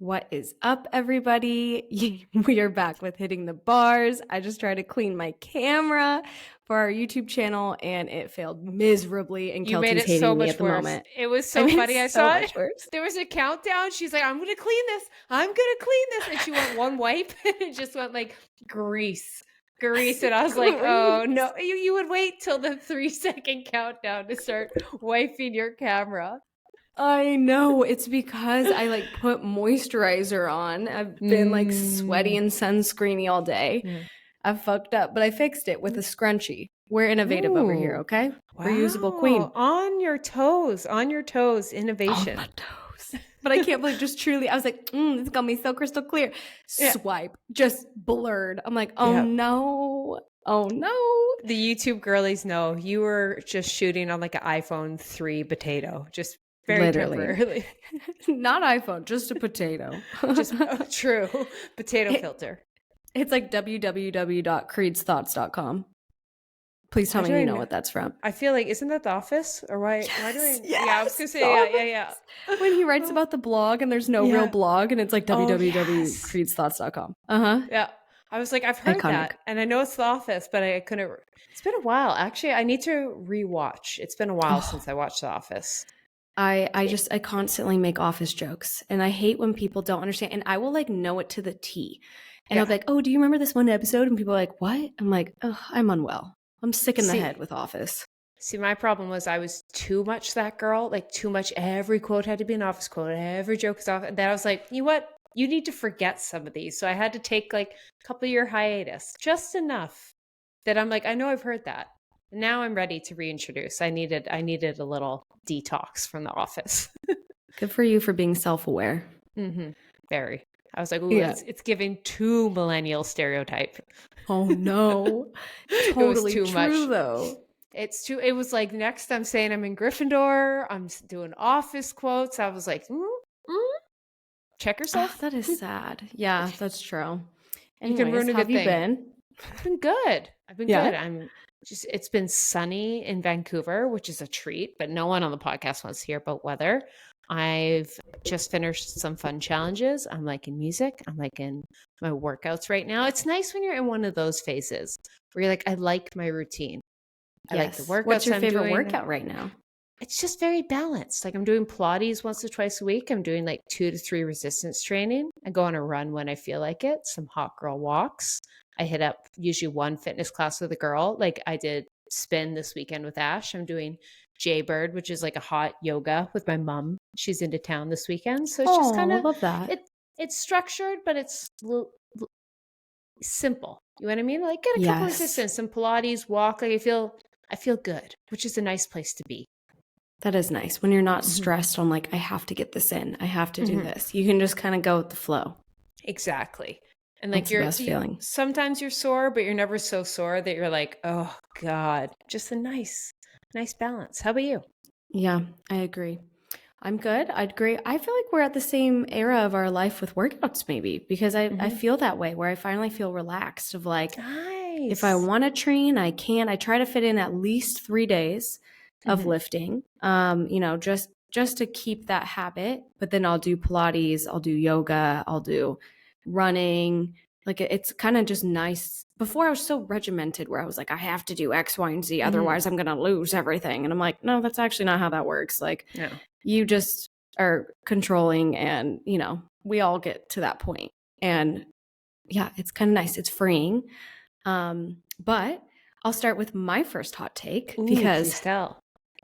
What is up, everybody? We are back with Hitting the Bars. I just tried to clean my camera for our YouTube channel and it failed miserably. And You made Keltie's it hating so me much at the worse. moment. It was so funny. I so saw much it. worse. There was a countdown. She's like, I'm going to clean this. I'm going to clean this. And she went one wipe and it just went like grease. And I was like, oh no, you would wait till the 3-second countdown to start wiping your camera. I know. It's because I put moisturizer on. I've been sweaty and sunscreeny all day. Yeah. I've fucked up, but I fixed it with a scrunchie. We're innovative over here, okay? Wow. Reusable queen. On your toes, innovation. On my toes. But I can't believe just truly, I was like, it's gonna be so crystal clear. Yeah. Swipe, just blurred. I'm like, oh no. Oh no. The YouTube girlies know you were just shooting on like an iPhone 3 potato. Just very temporarily. Not iPhone, just a potato. Just true. Potato filter. It's like www.creedsthoughts.com. Please tell me you know what that's from. I feel like, isn't that The Office? Or why do I? Yes, yeah, I was going to say, yeah. When he writes about the blog and there's no real blog and it's like www.creedsthoughts.com. Yeah. I was like, I've heard that. And I know it's The Office, but I couldn't. It's been a while. Actually, I need to rewatch. It's been a while since I watched The Office. I constantly make Office jokes and I hate when people don't understand, and I will know it to the T. And I'll be like, oh, do you remember this one episode? And people are like, what? I'm like, oh, I'm unwell. I'm sick in the head with Office. See, my problem was I was too much that girl, like too much. Every quote had to be an Office quote. Every joke is off. And then I was like, you know what? You need to forget some of these. So I had to take like a couple of year hiatus, just enough that I'm like, I know I've heard that. Now I'm ready to reintroduce. I needed a little detox from The Office. Good for you for being self-aware. Very. I was like, ooh, it's giving too millennial stereotype. Oh no. Totally too true, much. Though. It was like, next I'm saying I'm in Gryffindor. I'm doing Office quotes. I was like, check yourself. That is sad. Yeah, that's true. Anyways, you can ruin a good thing. Have you been? I've been good. good. It's been sunny in Vancouver, which is a treat, but no one on the podcast wants to hear about weather. I've just finished some fun challenges. I'm liking music. I'm liking my workouts right now. It's nice when you're in one of those phases where you're like, I like my routine. I like the workouts. What's your favorite workout right now? It's just very balanced. Like I'm doing Pilates once or twice a week. I'm doing like 2 to 3 resistance training. I go on a run when I feel like it. Some hot girl walks. I hit up usually one fitness class with a girl. Like I did spin this weekend with Ash. I'm doing Jaybird, which is like a hot yoga with my mom. She's into town this weekend. So it's just kind of, love that. It's structured, but it's simple. You know what I mean? Like get a couple resistance, some Pilates, walk. Like I feel good, which is a nice place to be. That is nice. When you're not stressed on like, I have to get this in. I have to do this. You can just kind of go with the flow. Exactly. And like that's the best feeling. Sometimes you're sore, but you're never so sore that you're like, oh God, just a nice balance. How about you? Yeah, I agree. I'm good. I'd agree. I feel like we're at the same era of our life with workouts maybe, because I feel that way where I finally feel relaxed of like, if I want to train, I can. I try to fit in at least 3 days of lifting, just to keep that habit. But then I'll do Pilates, I'll do yoga, I'll do running. Like it's kind of just nice. Before I was so regimented where I was like, I have to do X, Y, and Z, otherwise I'm going to lose everything. And I'm like, no, that's actually not how that works. Like you just are controlling and, we all get to that point. And yeah, it's kind of nice. It's freeing. But I'll start with my first hot take because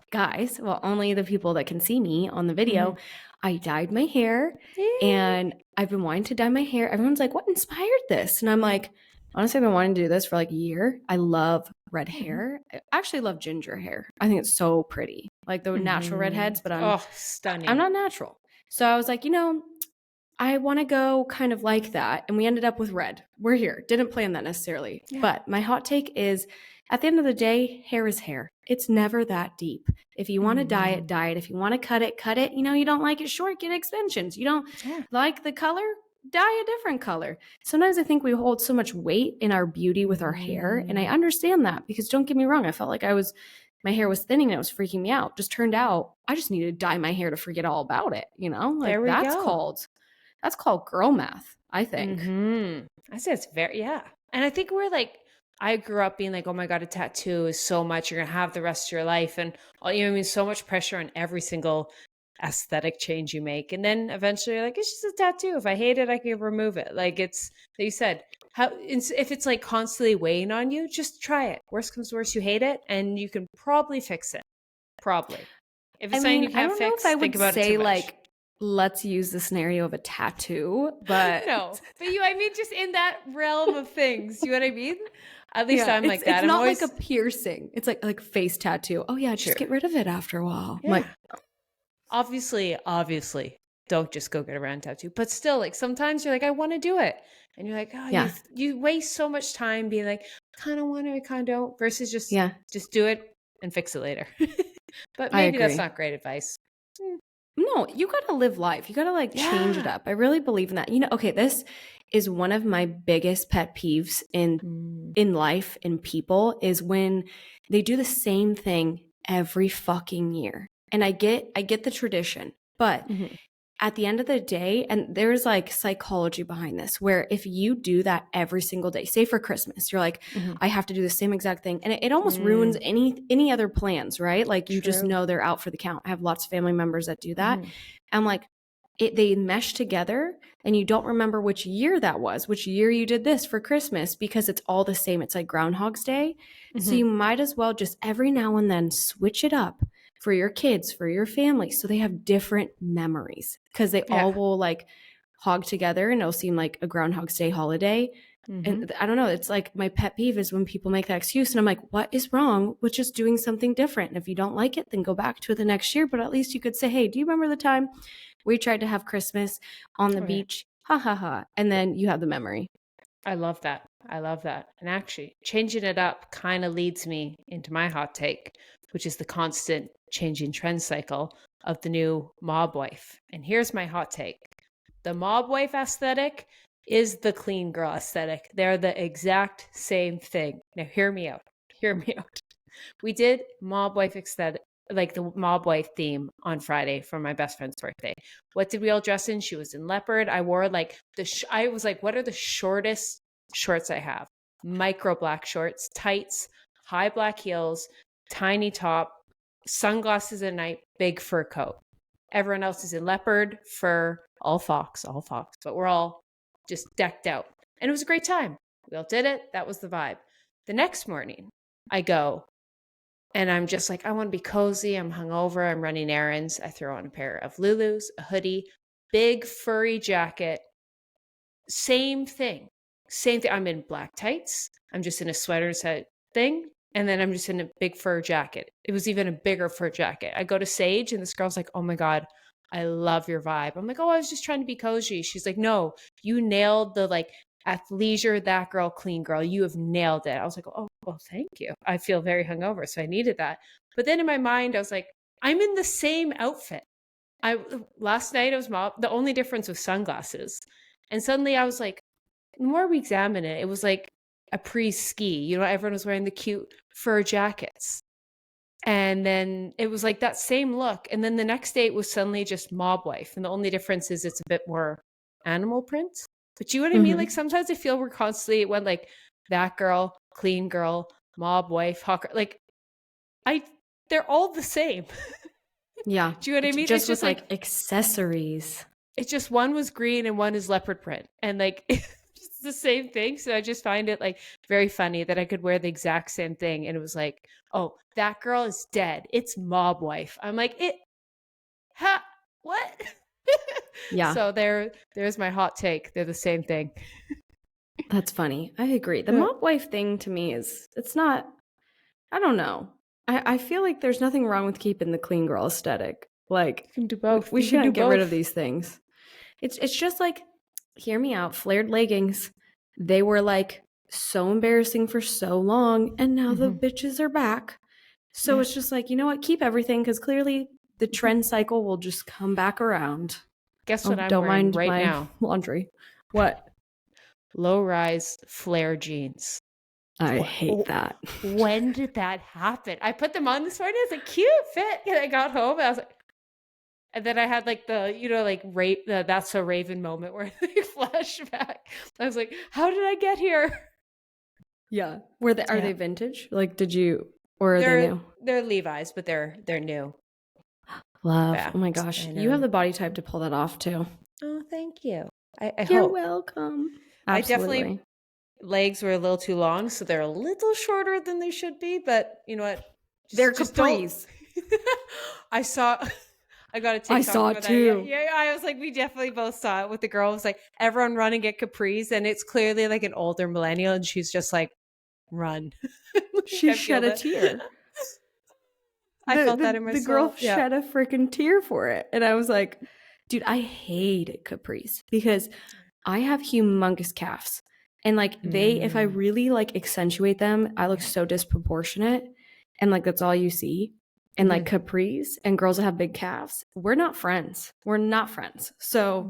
guys, well, only the people that can see me on the video, I dyed my hair and I've been wanting to dye my hair. Everyone's like, what inspired this? And I'm like, honestly, I've been wanting to do this for like a year. I love red hair. I actually love ginger hair. I think it's so pretty. Like the natural redheads, but stunning. I'm not natural. So I was like, I want to go kind of like that. And we ended up with red. We're here. Didn't plan that necessarily. Yeah. But my hot take is at the end of the day, hair is hair. It's never that deep. If you want to dye it, dye it. If you want to cut it, cut it. You don't like it short, get extensions. You don't like the color, dye a different color. Sometimes I think we hold so much weight in our beauty with our hair. And I understand that because don't get me wrong. I felt like my hair was thinning and it was freaking me out. Just turned out I just needed to dye my hair to forget all about it. Like that's called that's called girl math, I think. I say it's yeah. And I think we're like, I grew up being like, oh my God, a tattoo is so much. You're going to have the rest of your life. And, so much pressure on every single aesthetic change you make. And then eventually you're like, it's just a tattoo. If I hate it, I can remove it. Like it's, like you said, if it's like constantly weighing on you, just try it. Worst comes to worst, you hate it and you can probably fix it. Probably. If it's something you can't I don't know fix, if I think would about it say too much. like, let's use the scenario of a tattoo, but no, but I mean, just in that realm of things, you know what I mean? At least I'm like that. It's not like a piercing. It's like face tattoo. Oh yeah, just get rid of it after a while. Yeah. Like, obviously, don't just go get a random tattoo. But still, like sometimes you're like, I want to do it, and you're like, oh, you waste so much time being like, kind of want to, I kind of don't, versus just do it and fix it later. But maybe that's not great advice. No, you got to live life. You got to like change it up. I really believe in that. Okay, this is one of my biggest pet peeves in life, in people, is when they do the same thing every fucking year. And I get the tradition, but at the end of the day, and there's like psychology behind this, where if you do that every single day, say for Christmas, you're like, I have to do the same exact thing. And it almost ruins any other plans, right? Like you just know they're out for the count. I have lots of family members that do that. And like they mesh together and you don't remember which year that was, which year you did this for Christmas, because it's all the same. It's like Groundhog's Day. So you might as well just every now and then switch it up for your kids, for your family, so they have different memories, because they all will like hog together and it'll seem like a Groundhog's Day holiday. And I don't know, it's like my pet peeve is when people make that excuse, and I'm like, what is wrong with just doing something different? And if you don't like it, then go back to it the next year. But at least you could say, hey, do you remember the time we tried to have Christmas on the beach? Ha ha ha. And then you have the memory. I love that. And actually, changing it up kind of leads me into my hot take, which is the constant changing trend cycle of the new mob wife. And here's my hot take. The mob wife aesthetic is the clean girl aesthetic. They're the exact same thing. Now, hear me out. We did mob wife aesthetic, like the mob wife theme on Friday for my best friend's birthday. What did we all dress in? She was in leopard. I wore like I was like, what are the shortest shorts I have? Micro black shorts, tights, high black heels, tiny top, sunglasses at night, big fur coat. Everyone else is in leopard, fur, all fox, but we're all just decked out. And it was a great time. We all did it. That was the vibe. The next morning, I go and I'm just like, I want to be cozy. I'm hungover. I'm running errands. I throw on a pair of Lulus, a hoodie, big furry jacket. Same thing. I'm in black tights. I'm just in a sweater set thing. And then I'm just in a big fur jacket. It was even a bigger fur jacket. I go to Sage and this girl's like, oh my God, I love your vibe. I'm like, oh, I was just trying to be cozy. She's like, no, you nailed the like athleisure, that girl, clean girl. You have nailed it. I was like, oh, well, thank you. I feel very hungover, so I needed that. But then in my mind, I was like, I'm in the same outfit. Last night I was the only difference was sunglasses. And suddenly I was like, the more we examine it, it was like a pre-ski. Everyone was wearing the cute fur jackets. And then it was like that same look. And then the next day it was suddenly just mob wife. And the only difference is it's a bit more animal print. But you know what I mean? Like sometimes I feel we're constantly, it went like that girl, clean girl, mob wife, hawker. Like they're all the same. Yeah. Do you know what I mean? Just with like accessories. It's just one was green and one is leopard print. And like it's the same thing. So I just find it like very funny that I could wear the exact same thing. And it was like, oh, that girl is dead. It's mob wife. I'm like, what? Yeah. So there's my hot take. They're the same thing. That's funny. I agree. The mob wife thing to me it's not, I don't know. I feel like there's nothing wrong with keeping the clean girl aesthetic. Like you can do both. We shouldn't get rid of these things. It's just like, hear me out, flared leggings. They were like so embarrassing for so long, and now the bitches are back. So it's just like, you know what? Keep everything, because clearly the trend cycle will just come back around. Guess what I'm wearing right now? Laundry. What? Low-rise flare jeans. I hate that. When did that happen? I put them on this morning. It's a cute fit. And I got home and I was like, And then I had like the, like That's So Raven moment where they flashback. I was like, how did I get here? Yeah. Are they vintage? Like, or are they They're new? they're Levi's, but they're new. Love. Yeah, Oh my gosh. I You have know. the body type to pull that off too. Oh, thank you. I You're hope. welcome. I Absolutely. definitely legs were a little too long, so they're a little shorter than they should be. But you know what? They're Just don't. capris. I saw. I got a TikTok I saw for it that. too. Yeah. I was like, we definitely both saw it with the girl. It was like everyone running at capris, and it's clearly like an older millennial, and she's just like, run. She I shed feel a tear. I felt that in my The soul. girl Yeah. shed a freaking tear for it. And I was like, dude, I hate capris because I have humongous calves. And like if I really like accentuate them, I look so disproportionate. And like that's all you see. And like capris and girls that have big calves, we're not friends. We're not friends. So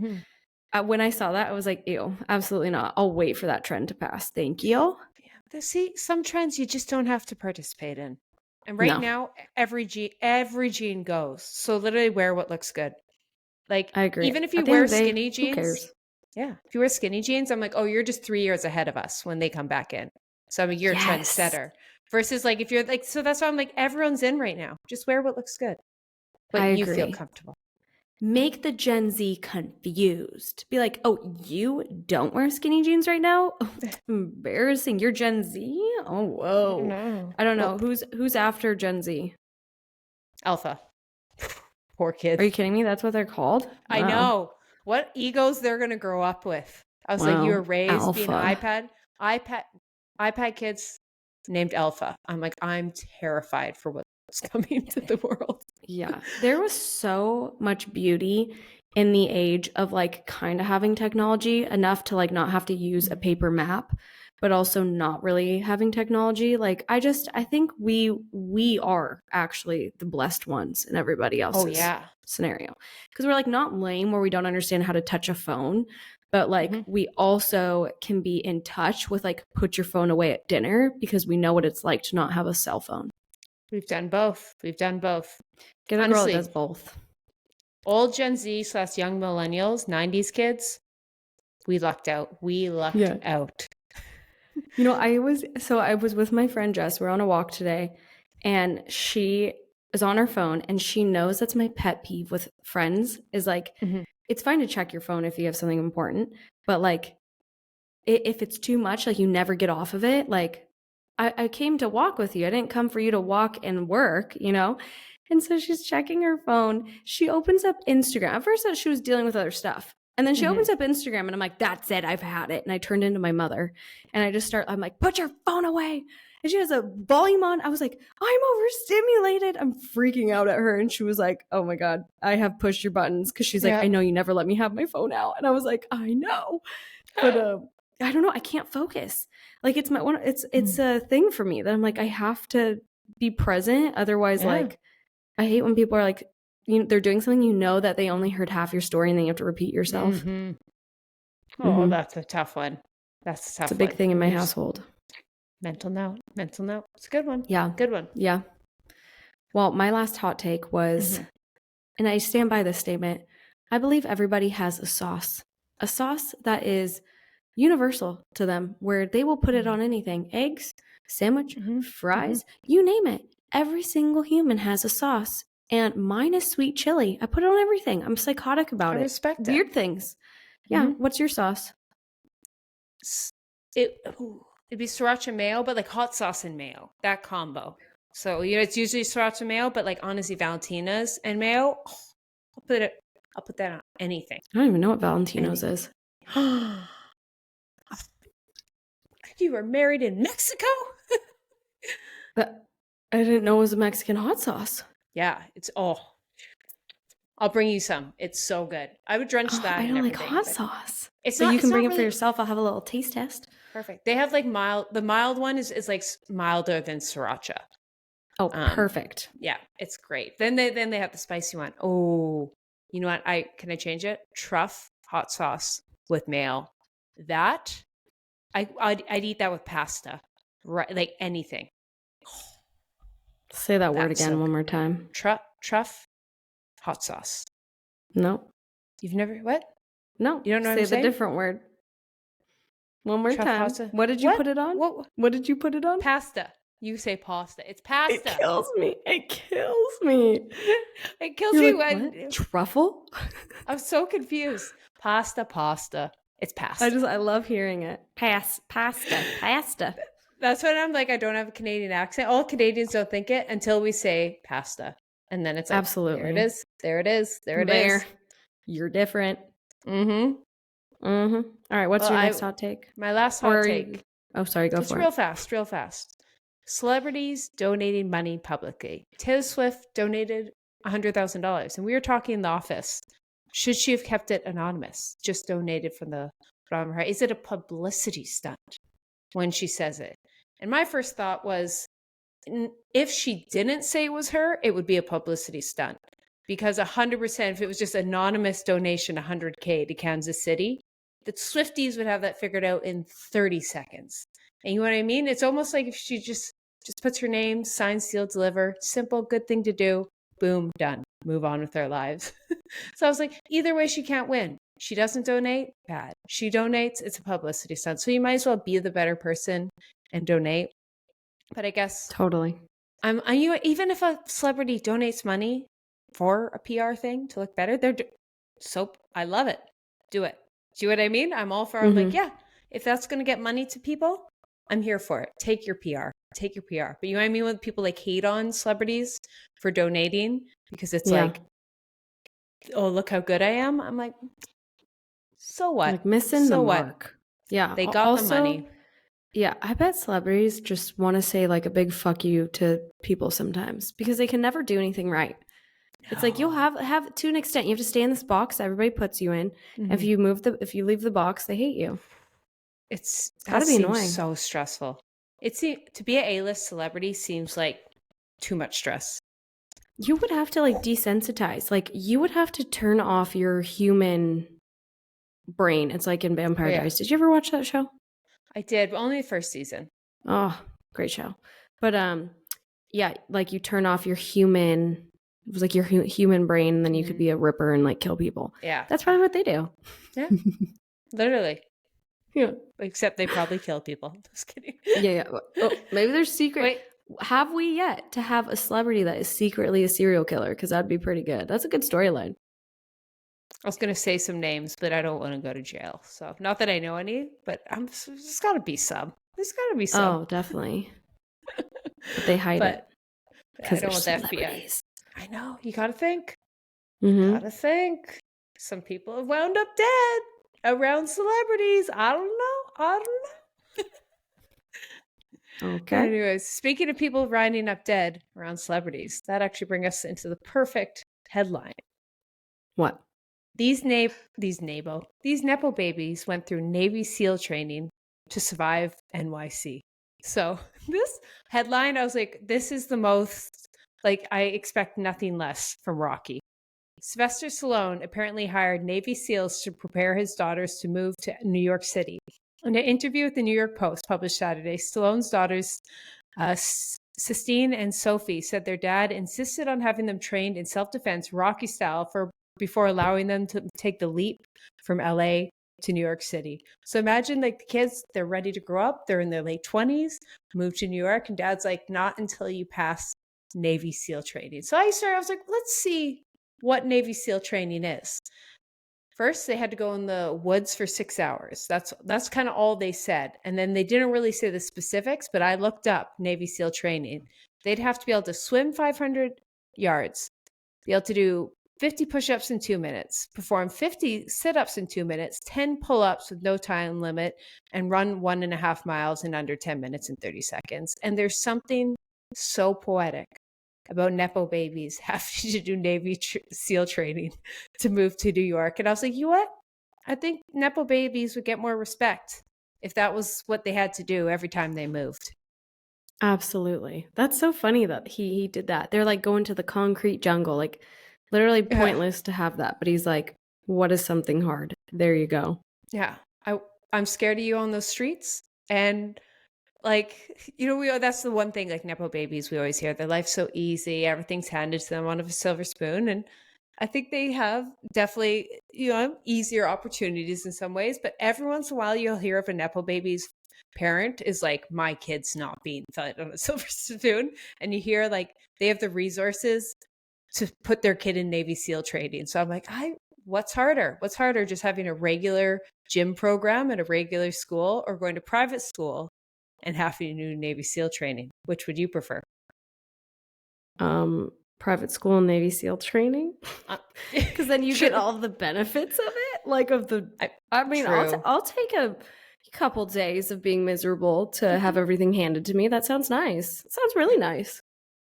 when I saw that, I was like, ew, absolutely not. I'll wait for that trend to pass. Thank you. Yeah. See, some trends you just don't have to participate in. And right now, every gene goes. So literally wear what looks good. Like, I agree. even if you At the end wear of the day, skinny who jeans, cares? yeah, if you wear skinny jeans, I'm like, oh, you're just 3 years ahead of us when they come back in. So I'm like, you're a trendsetter. Versus like, if you're like, so that's why I'm like, everyone's in right now. Just wear what looks good. But I you agree. feel comfortable. Make the Gen Z confused. Be like, oh, you don't wear skinny jeans right now? Oh, embarrassing. You're Gen Z? Oh, whoa. I don't know. Who's after Gen Z? Alpha. Poor kids. Are you kidding me? That's what they're called? Wow. I know. What egos they're going to grow up with. I was like, you were raised being iPad kids named Alpha. I'm like, I'm terrified for what's coming to the world. Yeah. There was so much beauty in the age of like kind of having technology enough to like not have to use a paper map, but also not really having technology. Like I think we are actually the blessed ones in everybody else's scenario. Because we're like not lame where we don't understand how to touch a phone, but like we also can be in touch with like put your phone away at dinner because we know what it's like to not have a cell phone. We've done both. Get a girl that does both. Old Gen Z / young millennials, 90s kids, we lucked out. Out. You know, I was with my friend Jess. We're on a walk today, and she is on her phone, and she knows that's my pet peeve with friends is like, it's fine to check your phone if you have something important, but like, if it's too much, like you never get off of it. Like, I came to walk with you. I didn't come for you to walk and work, you know? And so she's checking her phone. She opens up Instagram. At first, I thought she was dealing with other stuff. And then she opens up Instagram and I'm like, that's it. I've had it. And I turned into my mother and I'm like, put your phone away. And she has a volume on. I was like, I'm overstimulated. I'm freaking out at her. And she was like, oh my God, I have pushed your buttons. Cause she's like, I know you never let me have my phone out. And I was like, I know. But I don't know. I can't focus. Like it's a thing for me that I'm like, I have to be present. Otherwise, like, I hate when people are like, they're doing something, that they only heard half your story and then you have to repeat yourself. Oh, that's a tough one. It's a big thing in my household. Mental note. It's a good one. Yeah. Good one. Yeah. Well, my last hot take was, and I stand by this statement, I believe everybody has a sauce that is universal to them, where they will put it on anything, eggs, sandwich, fries, you name it. Every single human has a sauce, and mine is sweet chili. I put it on everything. I'm psychotic about it. I respect it. Weird things. Yeah. What's your sauce? It'd be sriracha mayo, but like hot sauce and mayo, that combo. So, it's usually sriracha mayo, but like honestly, Valentina's and mayo, I'll put that on anything. I don't even know what Valentino's is. You were married in Mexico? But I didn't know it was a Mexican hot sauce. Yeah, I'll bring you some. It's so good. I would drench that. I don't like hot sauce. So you can bring it for yourself. I'll have a little taste test. Perfect. They have like the mild one is like milder than sriracha. Oh, perfect. Yeah, it's great. Then they have the spicy one. Oh, you know what? Can I change it? Truff hot sauce with mayo. That I'd eat that with pasta, right? Like anything. Say that word again one more time. Truff hot sauce No. You've never, what? No. You don't know what Say I'm saying? the different word. One more Truffle time. pasta. What did you put it on? What did you put it on? Pasta. You say pasta. It's pasta. It kills me. It kills me. It kills You're me like, when what? Truffle? I'm so confused. Pasta. It's pasta. I love hearing it. Pasta. That's when I'm like, I don't have a Canadian accent. All Canadians don't think it until we say pasta. And then it's like, absolutely. There it is. You're different. Mm-hmm. All right. What's your next hot take? My last hot take. Oh, sorry. Go for it. It's real fast. Celebrities donating money publicly. Taylor Swift donated $100,000. And we were talking in the office. Should she have kept it anonymous? Just donated from the bottom of her heart. Is it a publicity stunt when she says it? And my first thought was, if she didn't say it was her, it would be a publicity stunt. Because 100%, if it was just anonymous donation, $100K to Kansas City, the Swifties would have that figured out in 30 seconds. And you know what I mean? It's almost like if she just puts her name, sign, seal, deliver, simple, good thing to do, boom, done. Move on with their lives. So I was like, either way, she can't win. She doesn't donate, bad. She donates, it's a publicity stunt. So you might as well be the better person and donate. But I guess totally. Even if a celebrity donates money for a PR thing to look better, I love it. Do it. Do you know what I mean? I'm all for, I'm like, yeah, if that's going to get money to people, I'm here for it. Take your PR. But you know what I mean? When people like hate on celebrities for donating because it's like, oh, look how good I am. I'm like, so what? Like missing the mark. Yeah. They got the money. Yeah. I bet celebrities just want to say like a big fuck you to people sometimes because they can never do anything right. No. It's like you'll have to an extent, you have to stay in this box everybody puts you in. Mm-hmm. If you leave the box, they hate you. It's gotta be annoying. So stressful. To be an A-list celebrity seems like too much stress. You would have to like desensitize. Like you would have to turn off your human brain. It's like in Vampire Diaries. Did you ever watch that show? I did, but only the first season. Oh, great show. But yeah, like you turn off your human. It was like your human brain, and then you could be a ripper and like kill people. Yeah, that's probably what they do. Yeah, literally. Yeah, except they probably kill people. Just kidding. Yeah. Oh, maybe there's secret. Wait. Have we yet to have a celebrity that is secretly a serial killer? Because that'd be pretty good. That's a good storyline. I was going to say some names, but I don't want to go to jail. So not that I know any, but there's got to be some. There's got to be some. Oh, definitely. But they hide it. I don't want the FBI. I know. You got to think. Mm-hmm. Got to think. Some people have wound up dead around celebrities. I don't know. Okay. Anyways, speaking of people winding up dead around celebrities, that actually brings us into the perfect headline. What? These Nepo babies went through Navy SEAL training to survive NYC. So this headline, I was like, this is the most, like, I expect nothing less from Rocky. Sylvester Stallone apparently hired Navy SEALs to prepare his daughters to move to New York City. In an interview with the New York Post published Saturday, Stallone's daughters, Sistine and Sophie, said their dad insisted on having them trained in self-defense, Rocky style, before allowing them to take the leap from LA to New York City. So imagine like the kids, they're ready to grow up. They're in their late 20s, move to New York, and dad's like, not until you pass Navy SEAL training. So I was like, let's see what Navy SEAL training is. First, they had to go in the woods for 6 hours. That's kind of all they said. And then they didn't really say the specifics, but I looked up Navy SEAL training. They'd have to be able to swim 500 yards, be able to do 50 push-ups in 2 minutes, perform 50 sit-ups in 2 minutes, 10 pull-ups with no time limit, and run 1.5 miles in under 10 minutes and 30 seconds. And there's something so poetic about Nepo babies having to do Navy SEAL training to move to New York. And I was like, you know what? I think Nepo babies would get more respect if that was what they had to do every time they moved. Absolutely. That's so funny that he did that. They're like going to the concrete jungle, like literally pointless to have that. But he's like, what is something hard? There you go. Yeah. I'm scared of you on those streets. And like, you know, that's the one thing, like Nepo babies, we always hear their life's so easy. Everything's handed to them on a silver spoon. And I think they have definitely, easier opportunities in some ways, but every once in a while you'll hear of a Nepo baby's parent is like, my kid's not being fed on a silver spoon. And you hear like they have the resources to put their kid in Navy SEAL training. So I'm like, what's harder? What's harder, just having a regular gym program at a regular school or going to private school and having to do Navy SEAL training? Which would you prefer? Private school and Navy SEAL training, because then you True. get all the benefits of it. Like I mean, True. I'll take a couple days of being miserable to have everything handed to me. That sounds nice. It sounds really nice.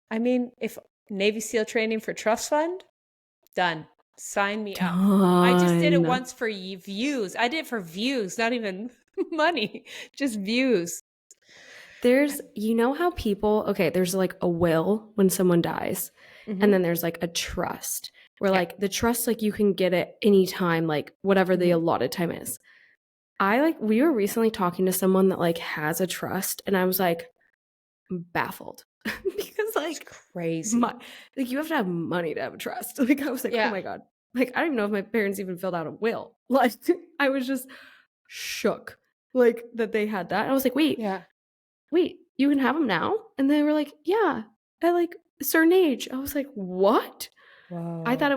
I mean, if Navy SEAL training for trust fund, done. Sign me up. I just did it once for views. I did it for views, not even money, just views. There's, you know how people, okay, there's like a will when someone dies, and then there's like a trust where like the trust, like you can get it anytime, like whatever the allotted time is. We were recently talking to someone that like has a trust, and I was like baffled because like it's crazy. like you have to have money to have a trust. Like I was like, oh my God. Like I don't even know if my parents even filled out a will. Like I was just shook like that they had that. And I was like, wait, you can have them now? And they were like, yeah, at like a certain age. I was like, what? Wow. I thought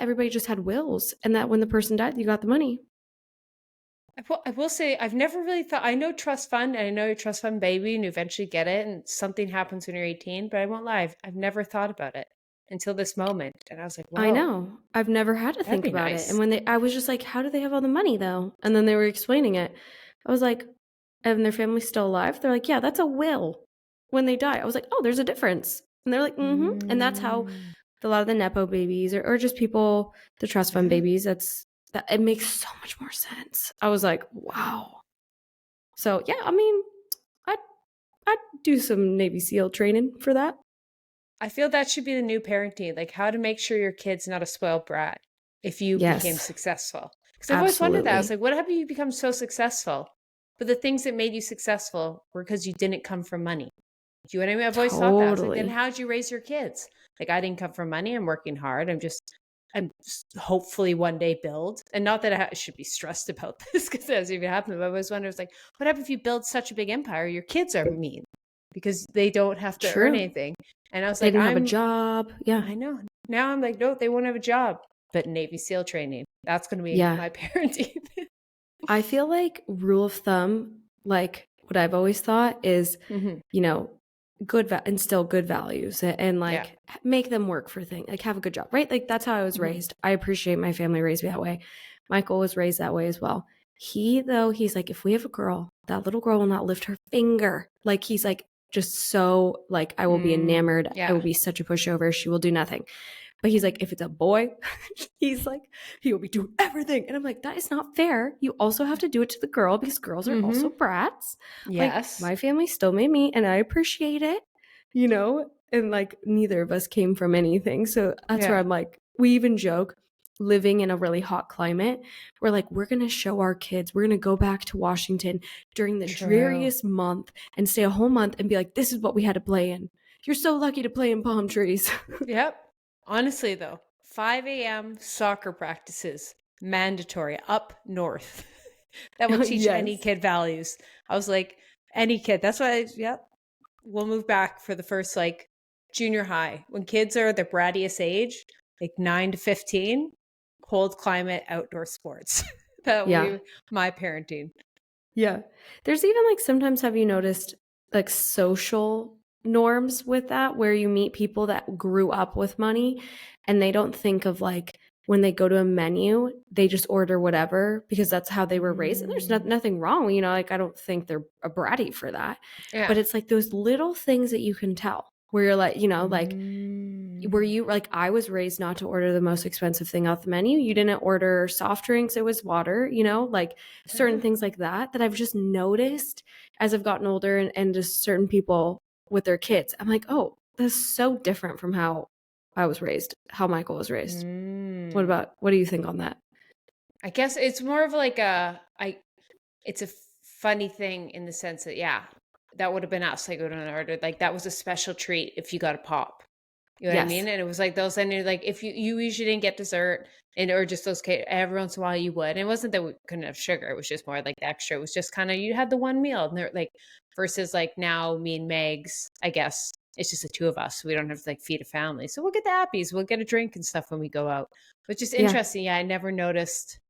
everybody just had wills and that when the person died, you got the money. I will say, I've never really thought, I know trust fund, and I know your trust fund baby, and you eventually get it, and something happens when you're 18, but I won't lie, I've never thought about it until this moment. And I was like, wow. I know. I've never had to think about it. And when I was just like, how do they have all the money though? And then they were explaining it. I was like, and their family's still alive? They're like, yeah, that's a will when they die. I was like, oh, there's a difference. And they're like, mm-hmm. And that's how a lot of the Nepo babies or just people, the trust fund babies, it makes so much more sense. I was like, wow. So yeah, I mean, I'd do some Navy SEAL training for that. I feel that should be the new parenting, like how to make sure your kid's not a spoiled brat if you became successful. Because I've always wondered that. I was like, what happened you become so successful? But the things that made you successful were because you didn't come from money. Do you know what I mean? I've always thought that. I was like, then how'd you raise your kids? Like, I didn't come from money. I'm working hard. I'm hopefully one day build. And not that I should be stressed about this because it hasn't even happened. But I always wonder, like, what happens if you build such a big empire? Your kids are mean because they don't have to earn anything. And I was like, they didn't have a job. Yeah. I know. Now I'm like, no, they won't have a job. But Navy SEAL training, that's going to be my parenting. I feel like rule of thumb, like what I've always thought is, you know, instill good values and like make them work for things, like have a good job, right? Like that's how I was raised. I appreciate my family raised me that way. Michael was raised that way as well. He's like, if we have a girl, that little girl will not lift her finger. Like he's like, just so like, I will be enamored. I will be such a pushover. She will do nothing. But he's like, if it's a boy, he's like, he will be doing everything. And I'm like, that is not fair. You also have to do it to the girl because girls are also brats. Yes. Like, my family still made me and I appreciate it, you know? And like, neither of us came from anything. So that's where I'm like, we even joke living in a really hot climate. We're like, we're going to show our kids, we're going to go back to Washington during the dreariest month and stay a whole month and be like, this is what we had to play in. You're so lucky to play in palm trees. Yep. Honestly, though, 5 a.m. soccer practices, mandatory up north. That will teach any kid values. I was like, any kid. That's why, we'll move back for the first like junior high. When kids are the brattiest age, like 9 to 15, cold climate, outdoor sports. That will be my parenting. Yeah. There's even like sometimes, have you noticed like social norms with that where you meet people that grew up with money and they don't think of like when they go to a menu, they just order whatever because that's how they were raised. And there's nothing wrong, you know, like I don't think they're a bratty for that. Yeah. But it's like those little things that you can tell where you're like, you know, like were you like, I was raised not to order the most expensive thing off the menu. You didn't order soft drinks. It was water, you know, like certain things like that I've just noticed as I've gotten older and just certain people with their kids. I'm like, oh, that's so different from how I was raised, how Michael was raised. What do you think on that? I guess it's more of like it's a funny thing in the sense that, that would have been us. Like, we would have ordered, like, that was a special treat if you got a pop. You know what I mean? And it was like those, and you're like, if you usually didn't get dessert or just those cake, every once in a while you would. And it wasn't that we couldn't have sugar. It was just more like the extra. It was just kind of, you had the one meal and they're like, versus like now me and Megs, I guess it's just the two of us. So we don't have to like feed a family. So we'll get the appies, we'll get a drink and stuff when we go out. But just interesting. Yeah. I never noticed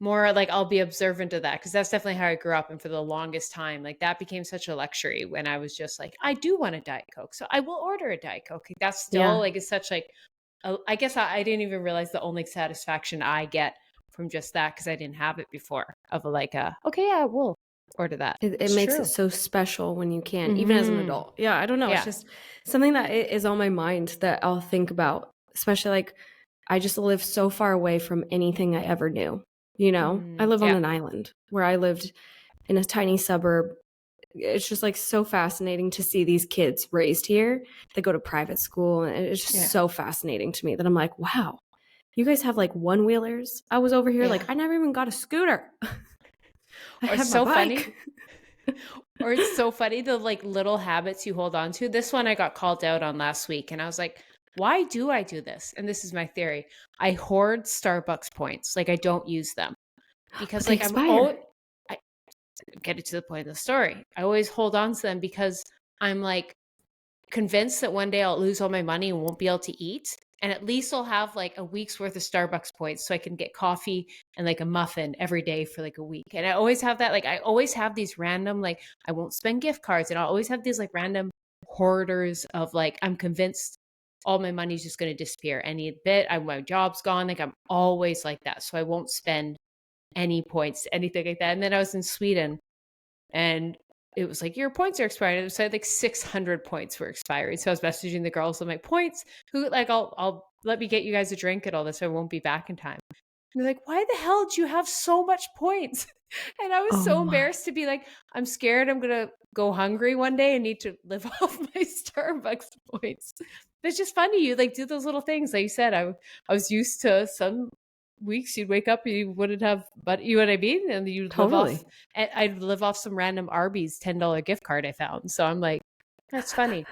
more, like I'll be observant of that because that's definitely how I grew up. And for the longest time, like that became such a luxury when I was just like, I do want a Diet Coke. So I will order a Diet Coke. That's still like, it's such like, I guess I didn't even realize the only satisfaction I get from just that because I didn't have it before of okay, yeah, we'll order that. It makes it so special when you can, even as an adult. Yeah, I don't know. It's just something that is on my mind that I'll think about, especially like I just live so far away from anything I ever knew. You know, I live on an island where I lived in a tiny suburb. It's just like so fascinating to see these kids raised here. They go to private school and it's just so fascinating to me that I'm like, wow, you guys have like one wheelers. I was over here like I never even got a scooter. Or it's so funny. Or it's so funny the like little habits you hold on to. This one I got called out on last week and I was like, why do I do this? And this is my theory. I hoard Starbucks points. Like I don't use them because like I get it to the point of the story. I always hold on to them because I'm like convinced that one day I'll lose all my money and won't be able to eat. And at least I'll have like a week's worth of Starbucks points so I can get coffee and like a muffin every day for like a week. And I always have that. Like I always have these random, like I won't spend gift cards and I'll always have these like random hoarders of like, I'm convinced all my money's just going to disappear any bit. My job's gone. Like I'm always like that. So I won't spend any points, anything like that. And then I was in Sweden and it was like, your points are expiring. So I had like 600 points were expiring. So I was messaging the girls. I'm like, points, who like, I'll let me get you guys a drink and all this. So I won't be back in time. And they're like, why the hell do you have so much points? And I was so embarrassed to be like, I'm scared I'm going to go hungry one day and need to live off my Starbucks points. But it's just funny. You like do those little things. Like you said, I was used to some weeks you'd wake up, you wouldn't have, but you know what I mean? And you'd live off, and I'd live off some random Arby's $10 gift card I found. So I'm like, that's funny.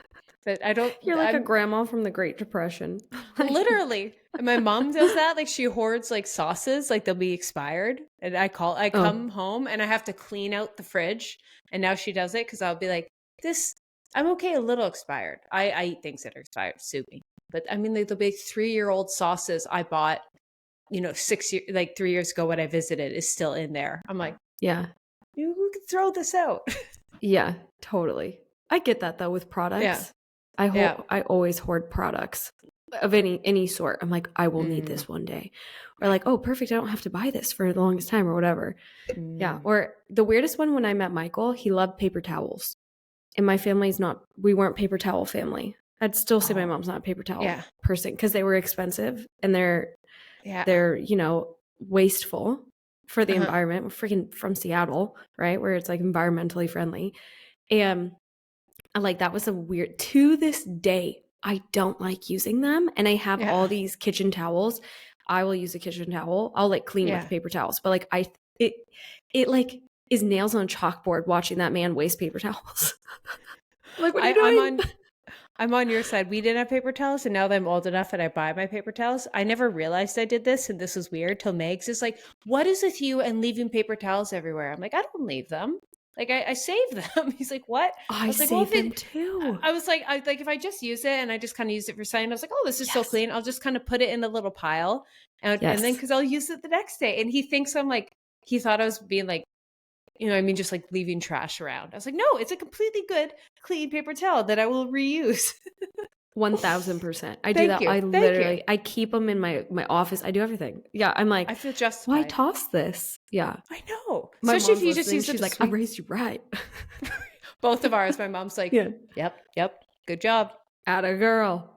But I don't. You're like a grandma from the Great Depression. Literally. And my mom does that. Like she hoards like sauces, like they'll be expired. And I come home and I have to clean out the fridge. And now she does it because I'll be like, I'm okay, a little expired. I eat things that are expired, sue me. But I mean, like the big 3-year-old sauces I bought, 3 years ago when I visited is still in there. I'm like, yeah, you could throw this out. Yeah, totally. I get that though with products. Yeah. I always hoard products of any sort. I'm like, I will need this one day. Or like, oh, perfect. I don't have to buy this for the longest time or whatever. Yeah. Or the weirdest one when I met Michael, he loved paper towels. And my family's we weren't paper towel family. I'd still say my mom's not a paper towel person because they were expensive and they're wasteful for the environment. We're freaking from Seattle, right? Where it's like environmentally friendly. And like that was to this day, I don't like using them. And I have all these kitchen towels. I will use a kitchen towel. I'll like clean with paper towels. But like it like is nails on a chalkboard watching that man waste paper towels. Like what are you doing? I'm on your side. We didn't have paper towels, and now that I'm old enough and I buy my paper towels, I never realized I did this, and this was weird till Megs is like, what is with you and leaving paper towels everywhere? I'm like, I don't leave them. Like I save them. He's like, what? I was like, save them too. I was like, if I just use it and I just kind of use it for something, I was like, oh, this is so clean. I'll just kind of put it in a little pile, and then because I'll use it the next day. And he thinks I'm like, he thought I was being like, just like leaving trash around. I was like, no, it's a completely good, clean paper towel that I will reuse. 1000%. I do that. I keep them in my office. I do everything. Yeah. I'm like, I feel justified. Why toss this? Yeah. I know. My Especially if you just use it. She's like, I raised you right. Both of ours. My mom's like, yep. Good job. Atta girl.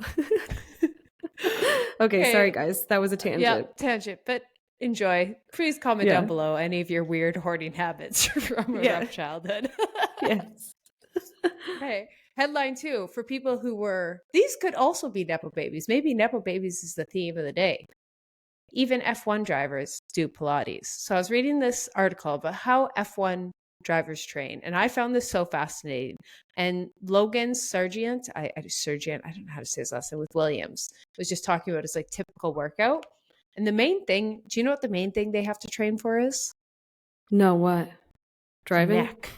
Okay. Sorry guys. That was a tangent. Yeah, tangent. But enjoy. Please comment down below any of your weird hoarding habits from a rough childhood. Yes. Okay. Headline 2, for people who these could also be Nepo babies. Maybe Nepo babies is the theme of the day. Even F1 drivers do Pilates. So I was reading this article about how F1 drivers train. And I found this so fascinating. And Logan Sargent, I don't know how to say his last name, with Williams, was just talking about his like typical workout. And the main thing, do you know what the main thing they have to train for is? No, what? Driving? Neck.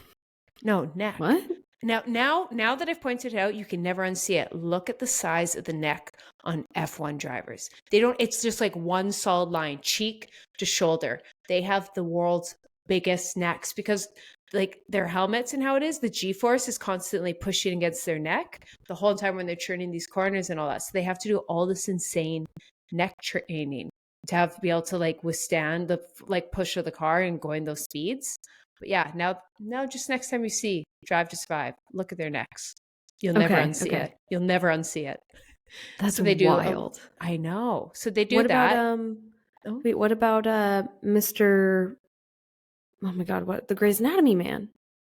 No, neck. What? Now that I've pointed it out, you can never unsee it. Look at the size of the neck on F1 drivers. It's just like one solid line, cheek to shoulder. They have the world's biggest necks because like their helmets and how it is, the G-force is constantly pushing against their neck the whole time when they're turning these corners and all that. So they have to do all this insane neck training to be able to like withstand the like push of the car and going those speeds. But yeah, now just next time you see Drive to Survive, look at their necks. You'll never unsee it. You'll never unsee it. That's so they wild. Do. I know. So they do what that. What about Mr. Oh my God, what? The Grey's Anatomy man.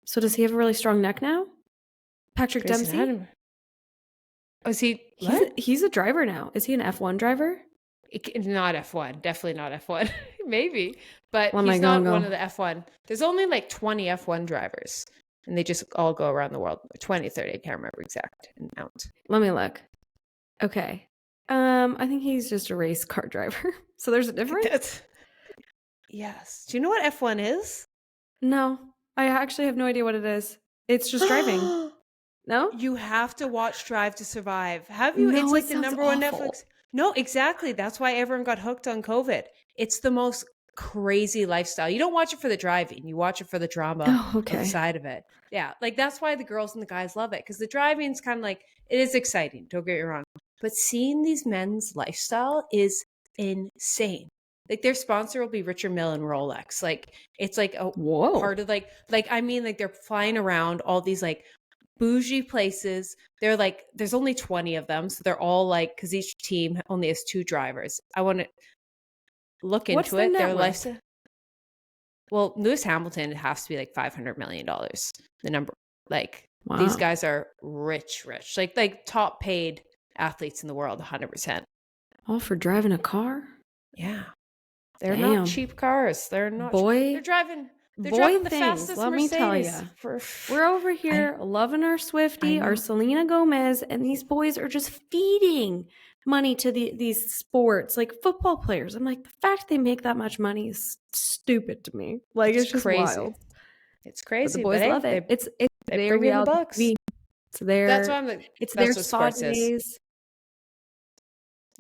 So does he have a really strong neck now? Patrick Dempsey? Oh, is he? He's a driver now. Is he an F1 driver? Not F1. Definitely not F1. Maybe. But he's not one of the F1. There's only like 20 F1 drivers. And they just all go around the world. 20, 30. I can't remember exact amount. Let me look. Okay. I think he's just a race car driver. So there's a difference? Yes. Do you know what F1 is? No. I actually have no idea what it is. It's just driving. No? You have to watch Drive to Survive. Have you? No, it's like the number one awful. Netflix. No, exactly. That's why everyone got hooked on COVID. It's the most crazy lifestyle. You don't watch it for the driving. You watch it for the drama of the side of it. Yeah. Like that's why the girls and the guys love it. Because the driving's kind of like, it is exciting. Don't get me wrong. But seeing these men's lifestyle is insane. Like their sponsor will be Richard Mille and Rolex. Like it's like a part of like I mean like they're flying around all these like bougie places. They're like there's only 20 of them, so they're all like because each team only has 2 drivers. I want to look into it. Their lifestyle. Well, Lewis Hamilton has to be like $500 million. The number like these guys are rich, like top paid athletes in the world, 100%. All for driving a car? Yeah. They're not cheap cars. They're not. They're driving the fastest let Mercedes. Me tell you. We're over here loving our Swiftie, our Selena Gomez, and these boys are just feeding money to these sports, like football players. I'm like, the fact they make that much money is stupid to me. Like it's just crazy. Wild. It's crazy. But the boys love it. It's their reality. It's their. That's why I'm like. It's their spa days.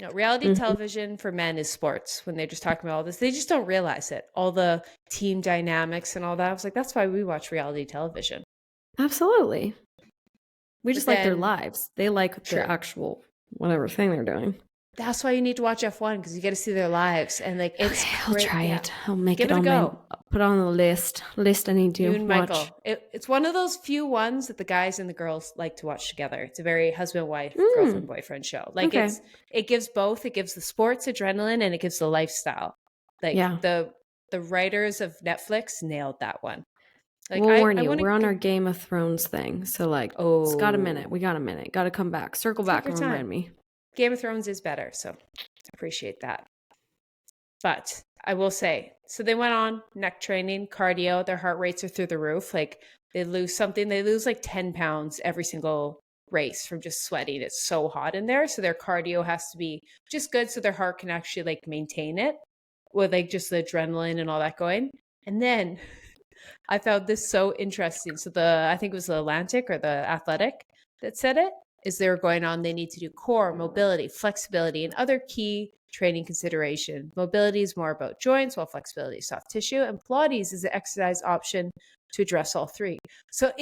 No, reality television for men is sports. When they're just talking about all this, they just don't realize it. All the team dynamics and all that. I was like, that's why we watch reality television. Absolutely. We just like their lives. They like the actual whatever thing they're doing. That's why you need to watch F1 because you get to see their lives and like it's. Okay, I'll try it. I'll make it on put on the list. I need to you and watch. Michael. It's one of those few ones that the guys and the girls like to watch together. It's a very husband-wife, girlfriend-boyfriend show. Like it gives both. It gives the sports adrenaline and it gives the lifestyle. Like the writers of Netflix nailed that one. Like, we'll warn you, we're on our Game of Thrones thing. So like, it's got a minute. We got a minute. Got to come back. Circle back and remind me. Game of Thrones is better, so I appreciate that. But I will say, so they went on neck training, cardio, their heart rates are through the roof. Like they lose like 10 pounds every single race from just sweating. It's so hot in there. So their cardio has to be just good so their heart can actually like maintain it with like just the adrenaline and all that going. And then I found this so interesting. So I think it was the Atlantic or the Athletic that said it. Is they were going on, they need to do core, mobility, flexibility, and other key training consideration. Mobility is more about joints, while flexibility is soft tissue, and Pilates is an exercise option to address all 3. So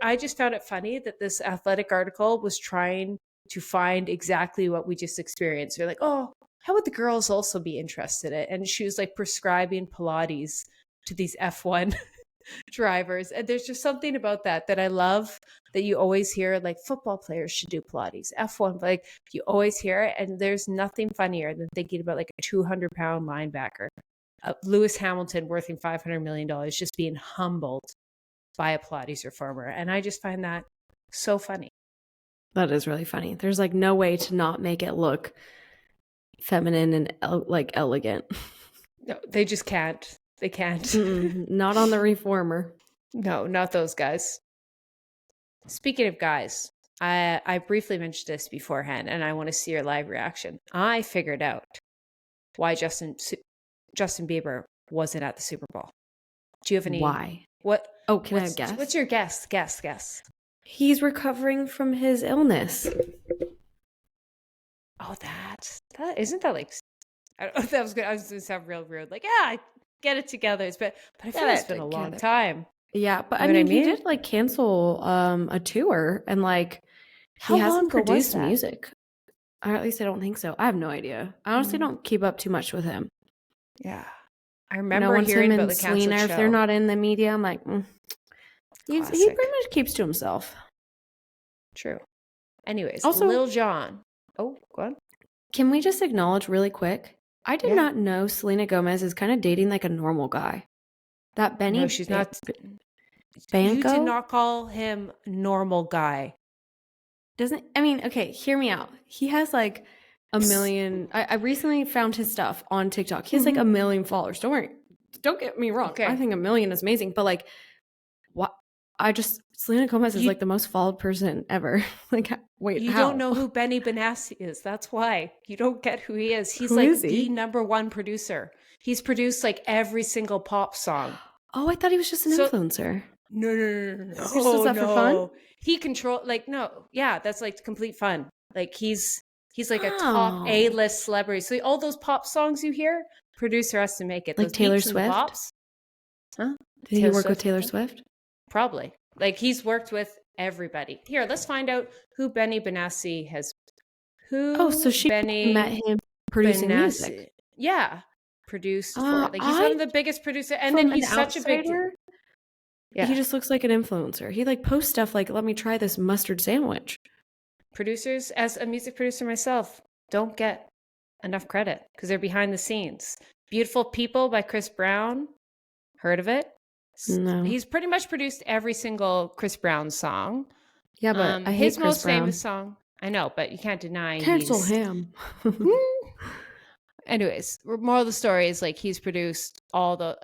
I just found it funny that this athletic article was trying to find exactly what we just experienced. They're like, oh, how would the girls also be interested in it? And she was like prescribing Pilates to these F1 drivers. And there's just something about that I love, that you always hear like football players should do Pilates, F1, like you always hear it. And there's nothing funnier than thinking about like a 200-pound linebacker, Lewis Hamilton worth $500 million, just being humbled by a Pilates reformer. And I just find that so funny. That is really funny. There's like no way to not make it look feminine and like elegant. No, they just can't. They can't. Not on the reformer. No, not those guys. Speaking of guys, I briefly mentioned this beforehand, and I want to see your live reaction. I figured out why Justin Bieber wasn't at the Super Bowl. Do you have any? Why? What? Oh, can I guess? What's your guess? Guess. He's recovering from his illness. Oh, that isn't that like? I don't know if that was good. I was going to sound real rude. Like, yeah, get it together. But I feel like it's been a long time. Yeah, but I mean, he did like cancel a tour, and like he hasn't produced music. Or at least I don't think so. I have no idea. I honestly don't keep up too much with him. Yeah, I remember hearing about the canceled Selena, show. if they're not in the media, I'm like, he pretty much keeps to himself. True. Anyways, also, Lil Jon. Oh, go on. Can we just acknowledge really quick? I did not know Selena Gomez is kind of dating like a normal guy. That Benny. No, she's not. Banco? You did not call him normal guy. Okay, hear me out. He has like a million. I recently found his stuff on TikTok. He has like a million followers. Don't get me wrong. Okay. I think 1 million is amazing, but like, what? Selena Gomez is like the most followed person ever. Like, wait, you don't know who Benny Benassi is. That's why you don't get who he is. He's like the #1 producer. He's produced like every single pop song. Oh, I thought he was just an influencer. No. He just does that for fun? He that's like complete fun. Like he's like a top A-list celebrity. So all those pop songs you hear, producer has to make it. Like Taylor Swift? Huh? Did he work with Taylor Swift? Probably. Like he's worked with everybody. Here, let's find out who Benny Benassi has. So she met him producing music. Yeah. Produced for he's one of the biggest producers, and then he's such a big yeah. He just looks like an influencer. He like posts stuff like, let me try this mustard sandwich. Producers, as a music producer myself, don't get enough credit because they're behind the scenes. Beautiful People by Chris Brown. Heard of it? No. He's pretty much produced every single Chris Brown song. Yeah, but I hate his Chris most Brown. famous song. I know, but you can't deny Cancel him. Anyways, moral of the story is like he's produced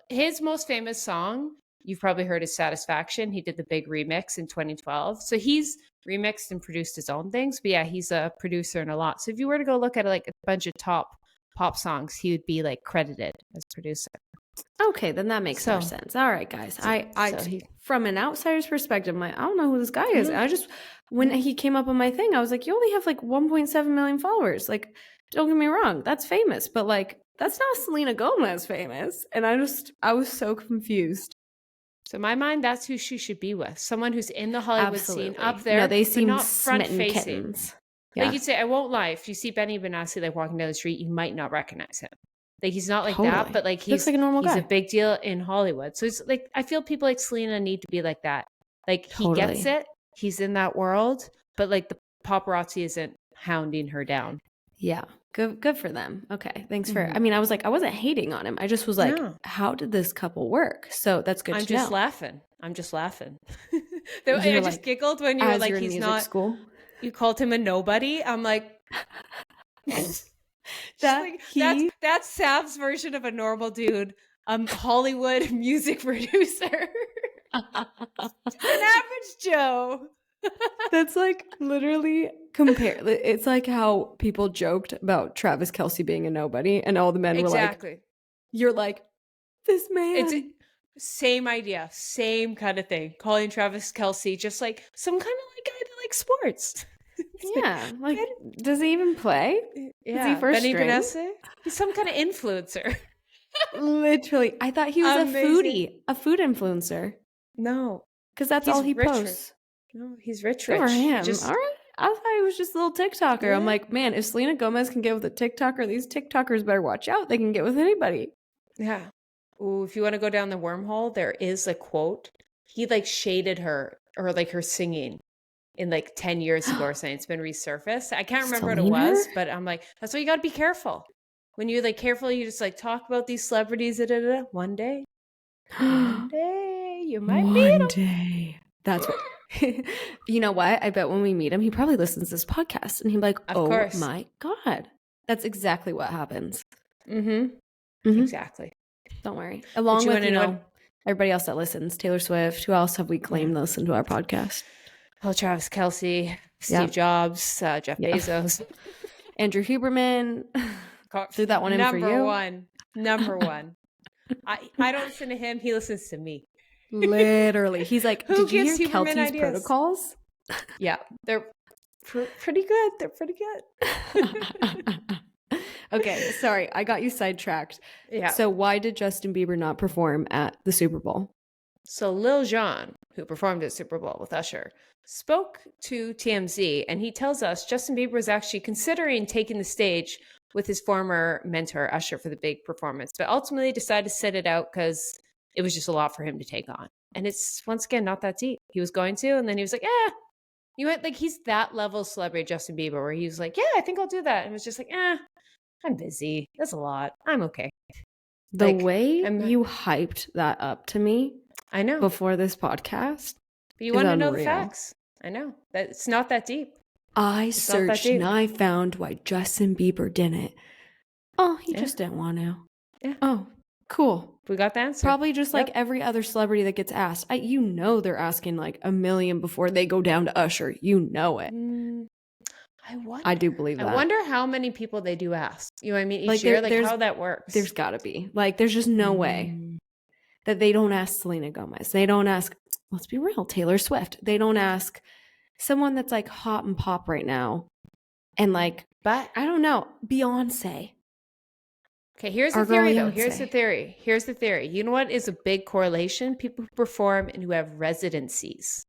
his most famous song. You've probably heard is Satisfaction. He did the big remix in 2012. So he's remixed and produced his own things. But yeah, he's a producer in a lot. So if you were to go look at like a bunch of top pop songs, he would be like credited as producer. Okay, then that makes more sense. All right, guys. From an outsider's perspective, I don't know who this guy is. When he came up on my thing, I was like, you only have like 1.7 million followers. Like, don't get me wrong, that's famous, but like, that's not Selena Gomez famous. And I was so confused. So in my mind, that's who she should be with. Someone who's in the Hollywood scene up there. No, they seem not front-facing. Kittens. Yeah. Like you'd say, I won't lie. If you see Benny Benassi like walking down the street, you might not recognize him. Like he's not like that, but like he's like a normal guy. He's a big deal in Hollywood. So it's like I feel people like Selena need to be like that. Like he gets it. He's in that world, but like the paparazzi isn't hounding her down. Yeah. Good for them. Okay. Thanks for I wasn't hating on him. I just was like, how did this couple work? So that's good to know. I'm just laughing. I just giggled when you were like, he's not school. You called him a nobody. I'm like that's Sav's version of a normal dude. Hollywood music producer. An average Joe. That's like literally it's like how people joked about Travis Kelce being a nobody and all the men were like, you're like, this man. It's same idea, same kind of thing. Calling Travis Kelce just like some kind of like guy that likes sports. Yeah, like does he even play? Yeah, is he first Benny Benassi? He's some kind of influencer. Literally, I thought he was a food influencer. No, because that's all he posts. No, he's rich. Good for him. All right, I thought he was just a little TikToker. Yeah. I'm like, man, if Selena Gomez can get with a TikToker, these TikTokers better watch out. They can get with anybody. Yeah. Ooh, if you want to go down the wormhole, there is a quote. He like shaded her or like her singing in like 10 years ago or something. It's been resurfaced. I can't remember what it was, but I'm like, that's why you got to be careful. When you're like careful, you just like talk about these celebrities. One day you might meet them. One day. That's what. You know what? I bet when we meet him, he probably listens to this podcast and he'll be like, oh my God. That's exactly what happens. Exactly. Don't worry. Along with, Everybody else that listens, Taylor Swift. Who else have we claimed to listen to our podcast? Oh, Travis Kelce, Steve Jobs, Jeff Bezos. Andrew Huberman. Threw that one in for you. Number one. I don't listen to him. He listens to me. Literally. He's like, did you hear Keltie's protocols? Yeah, they're pretty good. They're pretty good. Okay, sorry. I got you sidetracked. Yeah. So why did Justin Bieber not perform at the Super Bowl? So Lil Jon, who performed at Super Bowl with Usher, spoke to TMZ, and he tells us Justin Bieber was actually considering taking the stage with his former mentor, Usher, for the big performance, but ultimately decided to sit it out because it was just a lot for him to take on. And it's, once again, not that deep. He was going to, and then he was like, you went, like, he's that level of celebrity, Justin Bieber, where he was like, yeah, I think I'll do that. And it was just like, I'm busy. That's a lot. I'm okay. The way you hyped that up to me, I know, before this podcast, but you want to know the facts. I know that it's not that deep. I searched and I found why Justin Bieber didn't. Oh, he just didn't want to. Yeah. Oh, cool. We got the answer. Probably just like every other celebrity that gets asked. They're asking like 1 million before they go down to Usher. You know it. I do believe that. I wonder how many people they do ask. You know what I mean? Each year, like how that works. There's got to be. Like, there's just no way that they don't ask Selena Gomez. They don't ask, let's be real, Taylor Swift. They don't ask someone that's like hot and pop right now. And like, but I don't know, Beyonce. Okay, here's the theory though. Here's the theory. You know what is a big correlation? People who perform and who have residencies.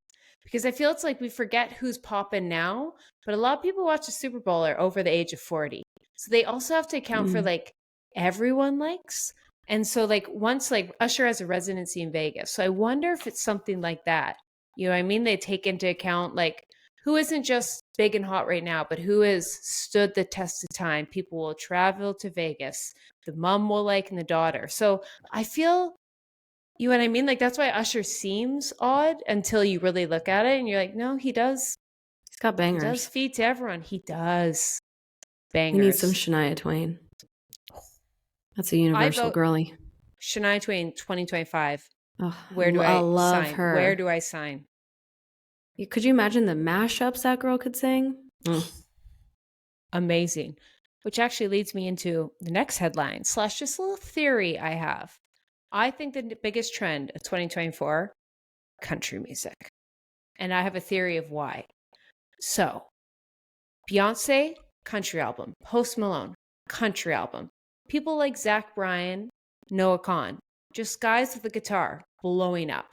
Because I feel it's like we forget who's popping now, but a lot of people watch the Super Bowl are over the age of 40. So they also have to account for like everyone likes. And so like once like Usher has a residency in Vegas. So I wonder if it's something like that. You know what I mean? They take into account like who isn't just big and hot right now, but who has stood the test of time. People will travel to Vegas. The mom will like and the daughter. So I feel, you know what I mean? Like that's why Usher seems odd until you really look at it and you're like, no, he does. He's got bangers. He does feed to everyone. He does. Bangers. He needs some Shania Twain. That's a universal girly. Shania Twain 2025. Oh, Where do I love sign? her. Where do I sign? Could you imagine the mashups that girl could sing? Amazing. Which actually leads me into the next headline / just a little theory I have. I think the biggest trend of 2024, country music. And I have a theory of why. So, Beyonce, country album. Post Malone, country album. People like Zach Bryan, Noah Kahan, just guys with a guitar blowing up.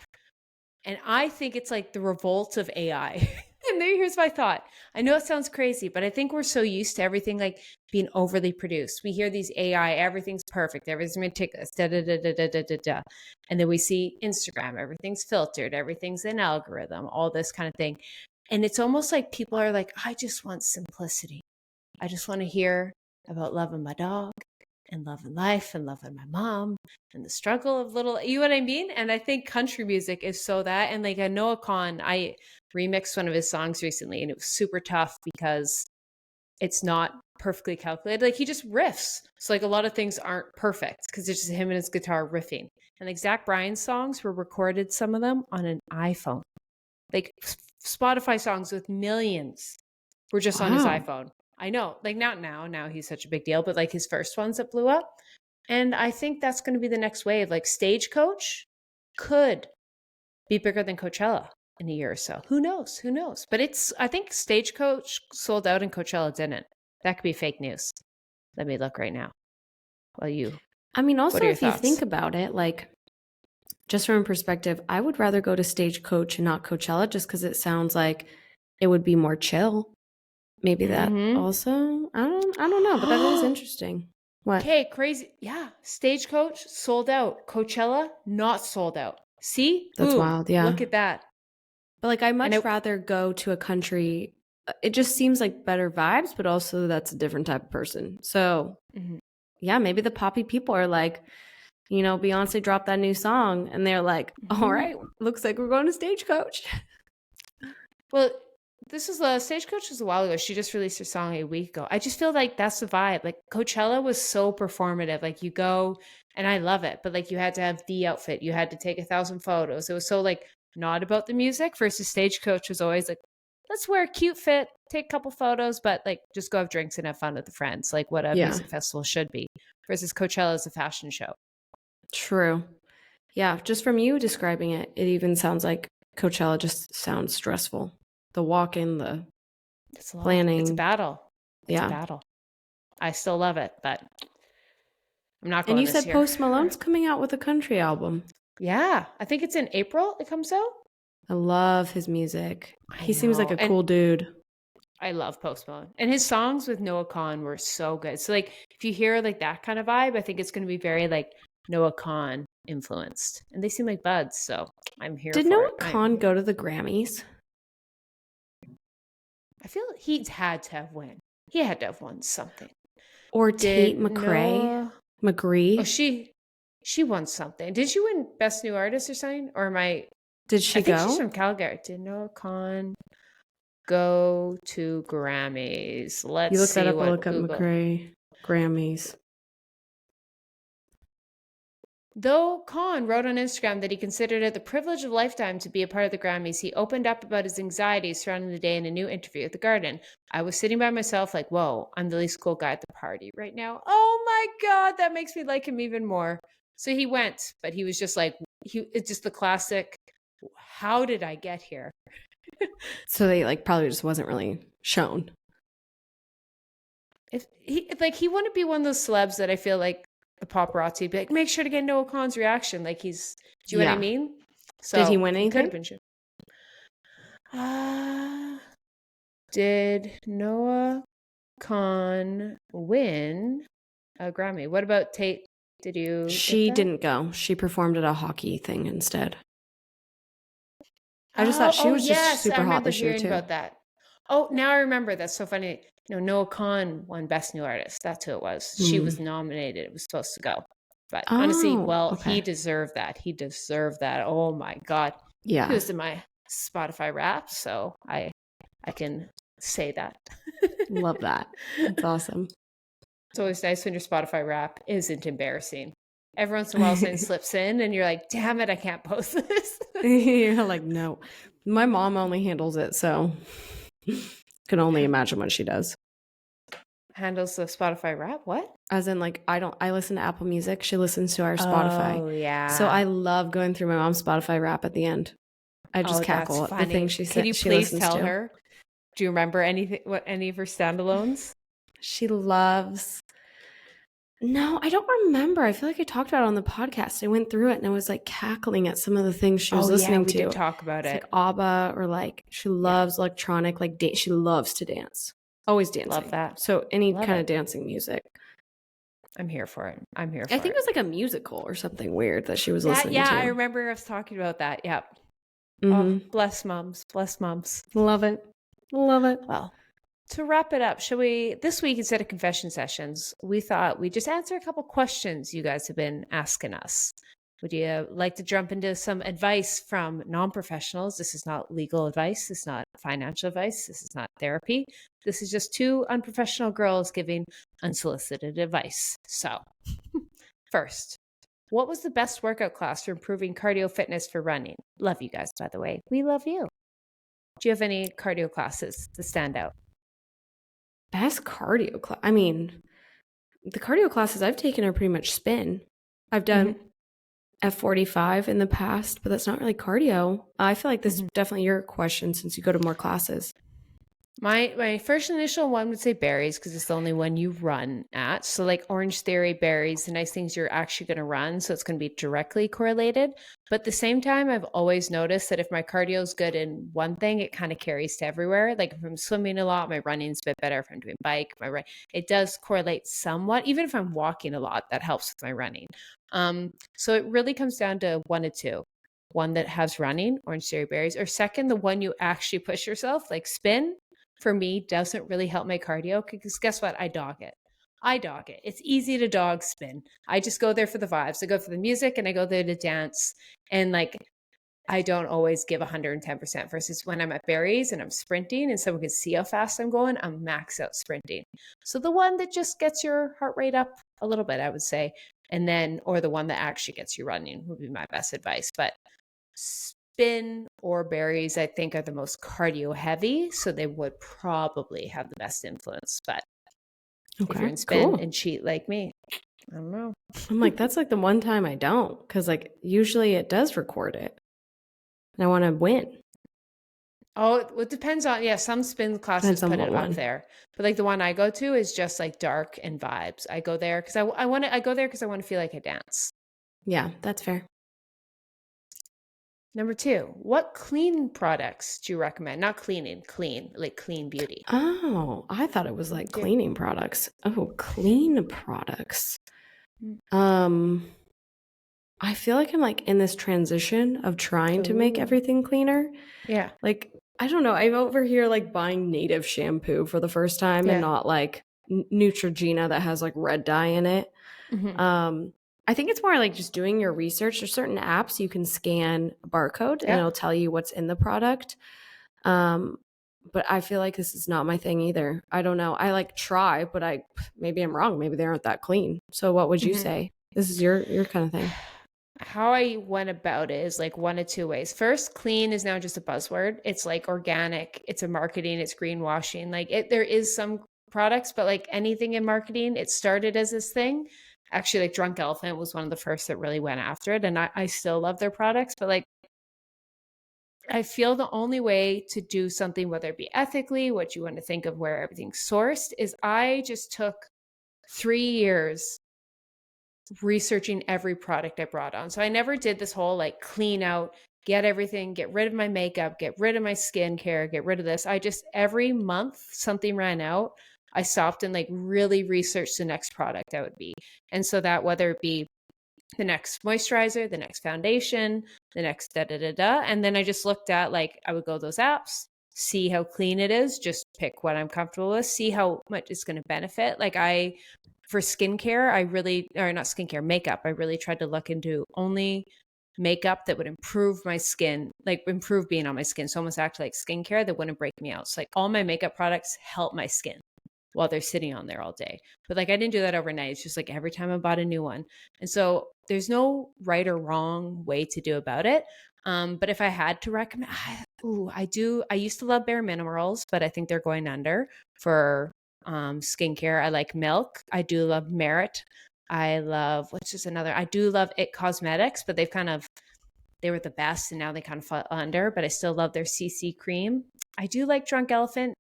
And I think it's like the revolt of AI. And here's my thought. I know it sounds crazy, but I think we're so used to everything like being overly produced. We hear these AI, everything's perfect, everything's meticulous, da da da da da da da da. And then we see Instagram, everything's filtered, everything's an algorithm, all this kind of thing. And it's almost like people are like, I just want simplicity. I just want to hear about loving my dog and loving life and loving my mom and the struggle of little, you know what I mean? And I think country music is so that. And like Noah Kahan, I remixed one of his songs recently and it was super tough because it's not perfectly calculated. Like he just riffs. So like a lot of things aren't perfect because it's just him and his guitar riffing. And like Zach Bryan's songs were recorded, some of them on an iPhone. Like Spotify songs with millions were just on his iPhone. I know, like not now he's such a big deal, but like his first ones that blew up. And I think that's going to be the next wave. Like Stagecoach could be bigger than Coachella in a year or so. Who knows? But I think Stagecoach sold out and Coachella didn't. That could be fake news. Let me look right now. Also if you think about it, like just from a perspective, I would rather go to Stagecoach and not Coachella just because it sounds like it would be more chill. Maybe that also. I don't know, but that is interesting. What? Okay, crazy. Yeah. Stagecoach sold out. Coachella not sold out. See? That's wild. Yeah. Look at that. But like, I'd much rather go to a country. It just seems like better vibes, but also that's a different type of person. So yeah, maybe the poppy people are like, you know, Beyonce dropped that new song and they're like, all right, looks like we're going to Stagecoach. Well, this is the Stagecoach was a while ago. She just released her song a week ago. I just feel like that's the vibe. Like Coachella was so performative. Like you go, and I love it, but like you had to have the outfit. You had to take 1,000 photos. It was so like not about the music versus Stagecoach was always like, let's wear a cute fit, take a couple photos, but like just go have drinks and have fun with the friends, like what a music festival should be. Versus Coachella is a fashion show. True. Yeah, just from you describing it, it even sounds like Coachella just sounds stressful. The walk-in, the planning. It's a battle. It's a battle. I still love it, but I'm not going And you this said year. Post Malone's coming out with a country album. Yeah, I think it's in April it comes out. I love his music. He seems like a cool dude. I love Post Malone. And his songs with Noah Kahan were so good. So like if you hear like that kind of vibe, I think it's going to be very like Noah Kahan influenced. And they seem like buds, so I'm here for it. Did Noah Kahan go to the Grammys? I feel he had to have won. He had to have won something. Or Tate McRae? McGree? Oh, she won something. Did she win Best New Artist or something? Or am I... Did she go? I think she's from Calgary. Did Noah Kahan go to Grammys? Let's see. You look that up, I'll look up McRae Grammys. Though Kahan wrote on Instagram that he considered it the privilege of a lifetime to be a part of the Grammys, he opened up about his anxieties surrounding the day in a new interview at The Garden. I was sitting by myself like, whoa, I'm the least cool guy at the party right now. Oh my God, that makes me like him even more. So he went, but he was just like, it's just the classic, how did I get here? So they like probably just wasn't really shown. If he wouldn't be one of those celebs that I feel like the paparazzi would be like, make sure to get Noah Kahan's reaction. Like do you know what I mean? So did he win anything? Could have been sure. Did Noah Kahan win a Grammy? What about Tate? Did you? She didn't go. She performed at a hockey thing instead. I just thought she was just super hot this year too. About that. Oh, now I remember. That's so funny. No, Noah Kahan won Best New Artist. That's who it was. She was nominated. It was supposed to go. But honestly, he deserved that. He deserved that. Oh my God. Yeah. He was in my Spotify rap, so I can say that. Love that. That's awesome. It's always nice when your Spotify rap isn't embarrassing. Every once in a while something slips in and you're like, damn it, I can't post this. You're like, no. My mom only handles it, so can only imagine what she does. Handles the Spotify rap? What? As in, like, I listen to Apple Music. She listens to our Spotify. Oh, yeah. So I love going through my mom's Spotify rap at the end. I just cackle at the thing she said. Can you please tell her? Do you remember any of her standalones? She loves... No, I don't remember. I feel like I talked about it on the podcast. I went through it and I was like cackling at some of the things she was listening to. We did talk about it. Like ABBA, or like she loves electronic, like she loves to dance. Always dancing. Love that. So any kind of dancing music. I'm here for it. I think it was like a musical or something weird that she was listening to. Yeah, I remember us talking about that. Yep. Oh, bless moms. Bless moms. Love it. Love it. Well, to wrap it up, shall we, this week instead of confession sessions, we thought we'd just answer a couple questions you guys have been asking us. Would you like to jump into some advice from non-professionals? This is not legal advice. This is not financial advice. This is not therapy. This is just two unprofessional girls giving unsolicited advice. So, first, what was the best workout class for improving cardio fitness for running? Love you guys, by the way. We love you. Do you have any cardio classes that stand out? Best cardio class? I mean, the cardio classes I've taken are pretty much spin. I've done F45 in the past, but that's not really cardio. I feel like this is definitely your question since you go to more classes. My first initial one would say berries because it's the only one you run at. So like Orange Theory, berries, the nice things you're actually going to run. So it's going to be directly correlated. But at the same time, I've always noticed that if my cardio is good in one thing, it kind of carries to everywhere. Like if I'm swimming a lot, my running's a bit better. If I'm doing bike, it does correlate somewhat. Even if I'm walking a lot, that helps with my running. So it really comes down to one of two. One that has running, Orange Theory, berries, or second, the one you actually push yourself, like spin. For me, doesn't really help my cardio because guess what? I dog it. It's easy to dog spin. I just go there for the vibes. I go for the music and I go there to dance. And like, I don't always give 110% versus when I'm at berries and I'm sprinting and someone can see how fast I'm going, I'm max out sprinting. So the one that just gets your heart rate up a little bit, I would say, and then, or the one that actually gets you running would be my best advice. But spin or berries, I think, are the most cardio heavy. So they would probably have the best influence. But if you're in spin and cheat like me, I don't know. I'm like, that's like the one time I don't, because like usually it does record it. And I want to win. Oh, it depends on, some spin classes put it up there. But like the one I go to is just like dark and vibes. I go there because I go there because I want to feel like I dance. Yeah, that's fair. Number 2, what clean products do you recommend? Not cleaning, clean, like clean beauty. Oh, I thought it was like cleaning products. Oh, clean products. I feel like I'm like in this transition of trying to make everything cleaner. Yeah. Like, I don't know. I'm over here like buying native shampoo for the first time and not like Neutrogena that has like red dye in it. I think it's more like just doing your research. There's certain apps you can scan a barcode and it'll tell you what's in the product. But I feel like this is not my thing either. I don't know. I like try, but maybe I'm wrong. Maybe they aren't that clean. So what would you say? This is your kind of thing. How I went about it is like one of two ways. First, clean is now just a buzzword. It's like organic. It's a marketing. It's greenwashing. Like there is some products, but like anything in marketing, it started as this thing. Actually, like Drunk Elephant was one of the first that really went after it. And I still love their products, but like, I feel the only way to do something, whether it be ethically, what you want to think of where everything's sourced, is I just took 3 years researching every product I brought on. So I never did this whole like clean out, get everything, get rid of my makeup, get rid of my skincare, get rid of this. I just, every month something ran out, I stopped and like really researched the next product I would be. And so that whether it be the next moisturizer, the next foundation, the next da-da-da-da. And then I just looked at like, I would go those apps, see how clean it is, just pick what I'm comfortable with, see how much it's going to benefit. Like for skincare, makeup, I really tried to look into only makeup that would improve my skin, like improve being on my skin. So almost act like skincare that wouldn't break me out. So like all my makeup products help my skin while they're sitting on there all day. But like, I didn't do that overnight. It's just like every time I bought a new one. And so there's no right or wrong way to do about it. But if I had to recommend, I used to love Bare Minerals, but I think they're going under for skincare. I like Milk. I do love Merit. I love, I do love It Cosmetics, but they were the best and now they kind of fall under, but I still love their CC cream. I do like Drunk Elephant,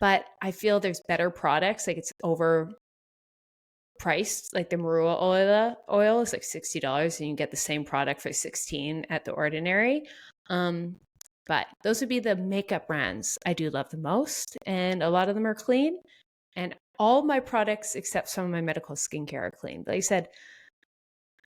but I feel there's better products. Like it's overpriced. Like the marula oil is like $60 and you can get the same product for $16 at The Ordinary. But those would be the makeup brands I do love the most. And a lot of them are clean. And all my products, except some of my medical skincare, are clean. But like I said,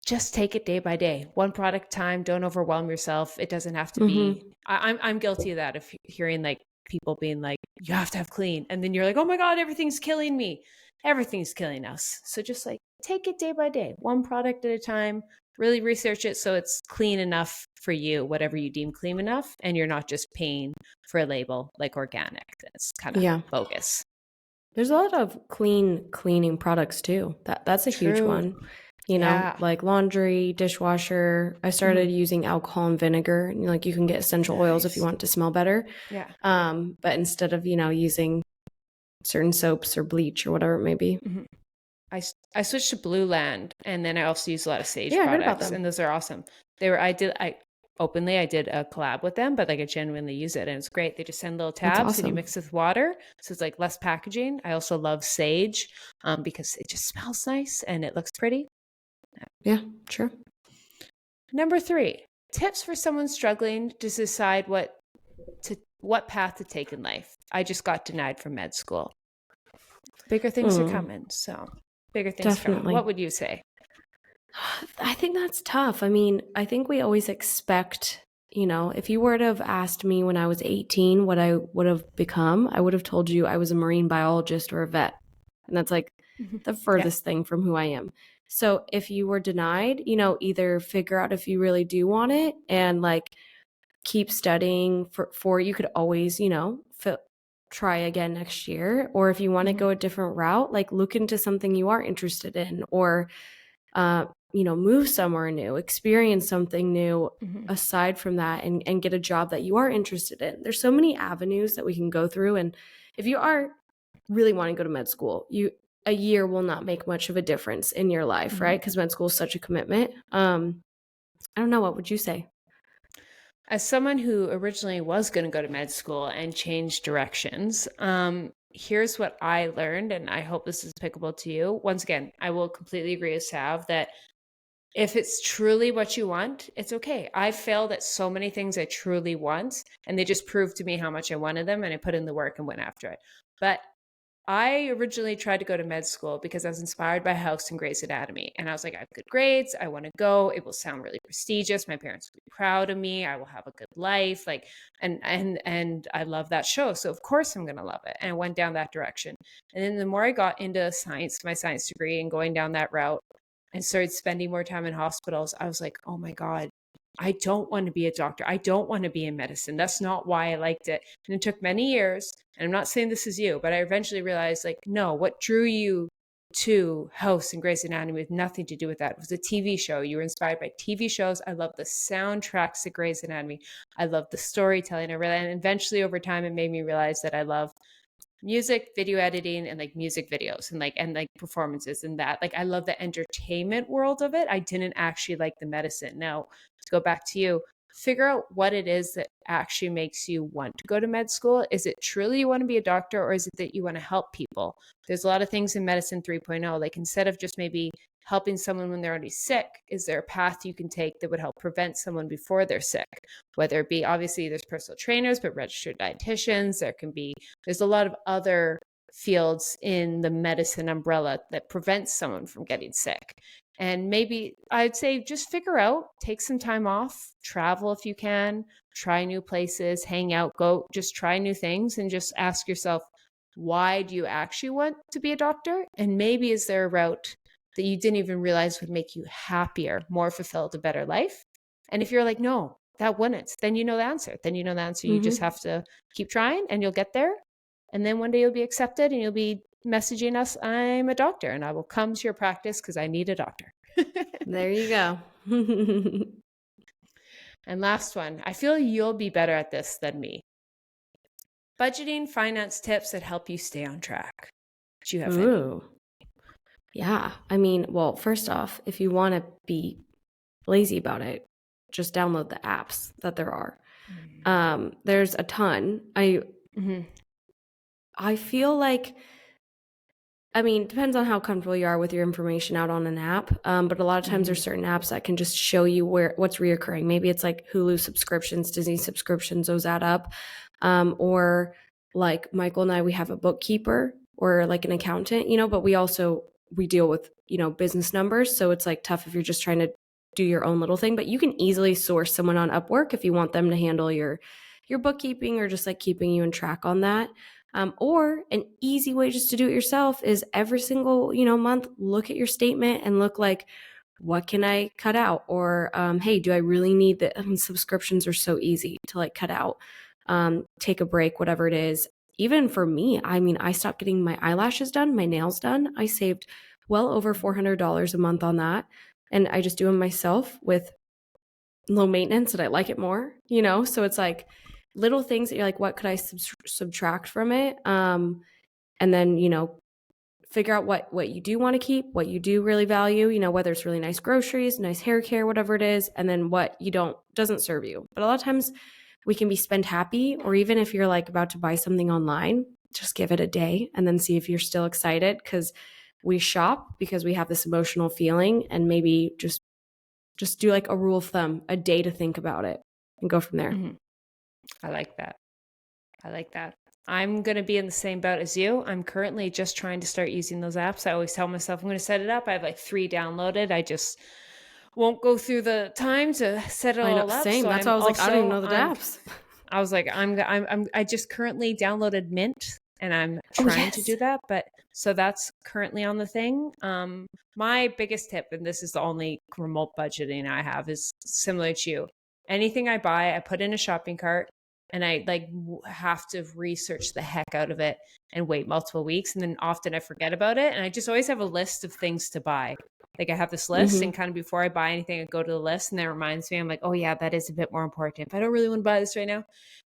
just take it day by day, one product time. Don't overwhelm yourself. It doesn't have to be. I'm guilty of that. Of hearing like people being like, you have to have clean, and then you're like, oh my god, everything's killing me. Everything's killing us. So just like take it day by day, one product at a time. Really research it so it's clean enough for you, whatever you deem clean enough, and you're not just paying for a label like organic. That's kind of bogus. There's a lot of cleaning products too. That's a huge one. You know, like laundry, dishwasher. I started using alcohol and vinegar. And, like you can get essential oils if you want it to smell better. Yeah. But instead of, using certain soaps or bleach or whatever it may be. I switched to Blue Land, and then I also use a lot of Sage products, and those are awesome. I did a collab with them, but like I genuinely use it and it's great. They just send little tabs and you mix with water. So it's like less packaging. I also love Sage because it just smells nice and it looks pretty. Yeah, sure. Number 3, tips for someone struggling to decide what path to take in life. I just got denied from med school. Bigger things are coming. So bigger things are coming. What would you say? I think that's tough. I mean, I think we always expect, if you were to have asked me when I was 18 what I would have become, I would have told you I was a marine biologist or a vet. And that's like the furthest thing from who I am. So if you were denied, either figure out if you really do want it and like keep studying for you could always, try again next year. Or if you want to go a different route, like look into something you are interested in, or move somewhere new, experience something new aside from that, and get a job that you are interested in. There's so many avenues that we can go through. And if you are really wanting to go to med school, a year will not make much of a difference in your life, right? Because med school is such a commitment. I don't know. What would you say? As someone who originally was going to go to med school and change directions, here's what I learned, and I hope this is applicable to you. Once again, I will completely agree with Sav that if it's truly what you want, it's okay. I failed at so many things I truly want, and they just proved to me how much I wanted them, and I put in the work and went after it. But I originally tried to go to med school because I was inspired by House and Grey's Anatomy. And I was like, I have good grades. I want to go. It will sound really prestigious. My parents will be proud of me. I will have a good life. Like, and I love that show. So of course I'm going to love it. And I went down that direction. And then the more I got into science, my science degree, and going down that route and started spending more time in hospitals, I was like, oh my God, I don't want to be a doctor. I don't want to be in medicine. That's not why I liked it. And it took many years. And I'm not saying this is you, but I eventually realized, like, no, what drew you to House and Grey's Anatomy with nothing to do with that. It was a TV show. You were inspired by TV shows. I love the soundtracks to Grey's Anatomy. I love the storytelling. And eventually over time, it made me realize that I love music, video editing, and like music videos and performances and that. Like, I love the entertainment world of it. I didn't actually like the medicine. Now, to go back to you, figure out what it is that actually makes you want to go to med school. Is it truly you want to be a doctor, or is it that you want to help people? There's a lot of things in medicine 3.0, like instead of just maybe helping someone when they're already sick, is there a path you can take that would help prevent someone before they're sick? Whether it be, obviously there's personal trainers, but registered dietitians, there's a lot of other fields in the medicine umbrella that prevents someone from getting sick. And maybe I'd say just figure out, take some time off, travel if you can, try new places, hang out, go, just try new things, and just ask yourself, why do you actually want to be a doctor? And maybe is there a route that you didn't even realize would make you happier, more fulfilled, a better life? And if you're like, no, that wouldn't, then you know the answer. You just have to keep trying and you'll get there. And then one day you'll be accepted and you'll be messaging us, I'm a doctor, and I will come to your practice because I need a doctor. There you go. And last one, I feel you'll be better at this than me. Budgeting, finance tips that help you stay on track. Do you have any? Yeah. I mean, well, first off, if you want to be lazy about it, just download the apps that there are. There's a ton. I feel like, I mean, it depends on how comfortable you are with your information out on an app. But a lot of times there's certain apps that can just show you what's reoccurring. Maybe it's like Hulu subscriptions, Disney subscriptions, those add up. Or like Michael and I, we have a bookkeeper or like an accountant, but we deal with, business numbers. So it's like tough if you're just trying to do your own little thing, but you can easily source someone on Upwork if you want them to handle your bookkeeping or just like keeping you in track on that. Or an easy way just to do it yourself is every single, month, look at your statement and look like, what can I cut out? Or, hey, do I really need that? Subscriptions are so easy to like cut out, take a break, whatever it is. Even for me, I mean, I stopped getting my eyelashes done, my nails done. I saved well over $400 a month on that. And I just do them myself with low maintenance and I like it more, So it's like little things that you're like, what could I subtract from it? And then, figure out what you do want to keep, what you do really value, whether it's really nice groceries, nice hair care, whatever it is, and then what doesn't serve you. But a lot of times we can be spend happy, or even if you're like about to buy something online, just give it a day and then see if you're still excited, because we shop because we have this emotional feeling, and maybe just do like a rule of thumb, a day to think about it and go from there. I like that. I'm going to be in the same boat as you. I'm currently just trying to start using those apps. I always tell myself I'm going to set it up. I have like 3 downloaded. I just won't go through the time to set it all up. Same. So that's why I was like, I don't even know the apps. I was like, I just currently downloaded Mint, and I'm trying to do that. But so that's currently on the thing. My biggest tip, and this is the only remote budgeting I have, is similar to you. Anything I buy, I put in a shopping cart, and I like have to research the heck out of it and wait multiple weeks. And then often I forget about it. And I just always have a list of things to buy. Like I have this list, and kind of before I buy anything, I go to the list, and that reminds me, I'm like, oh yeah, that is a bit more important. But I don't really want to buy this right now.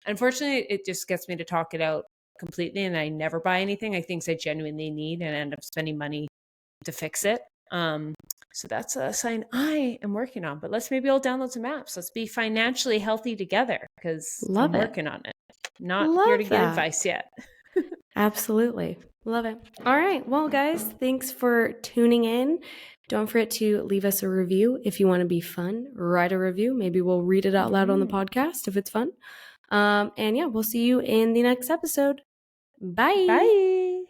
Unfortunately, it just gets me to talk it out completely, and I never buy anything. I think I genuinely need and end up spending money to fix it. So that's a sign I am working on. But maybe I'll download some apps. Let's be financially healthy together, because I'm working on it. Not here to get advice yet. Absolutely. Love it. All right. Well, guys, thanks for tuning in. Don't forget to leave us a review if you want to be fun. Write a review. Maybe we'll read it out loud on the podcast if it's fun. And yeah, we'll see you in the next episode. Bye. Bye.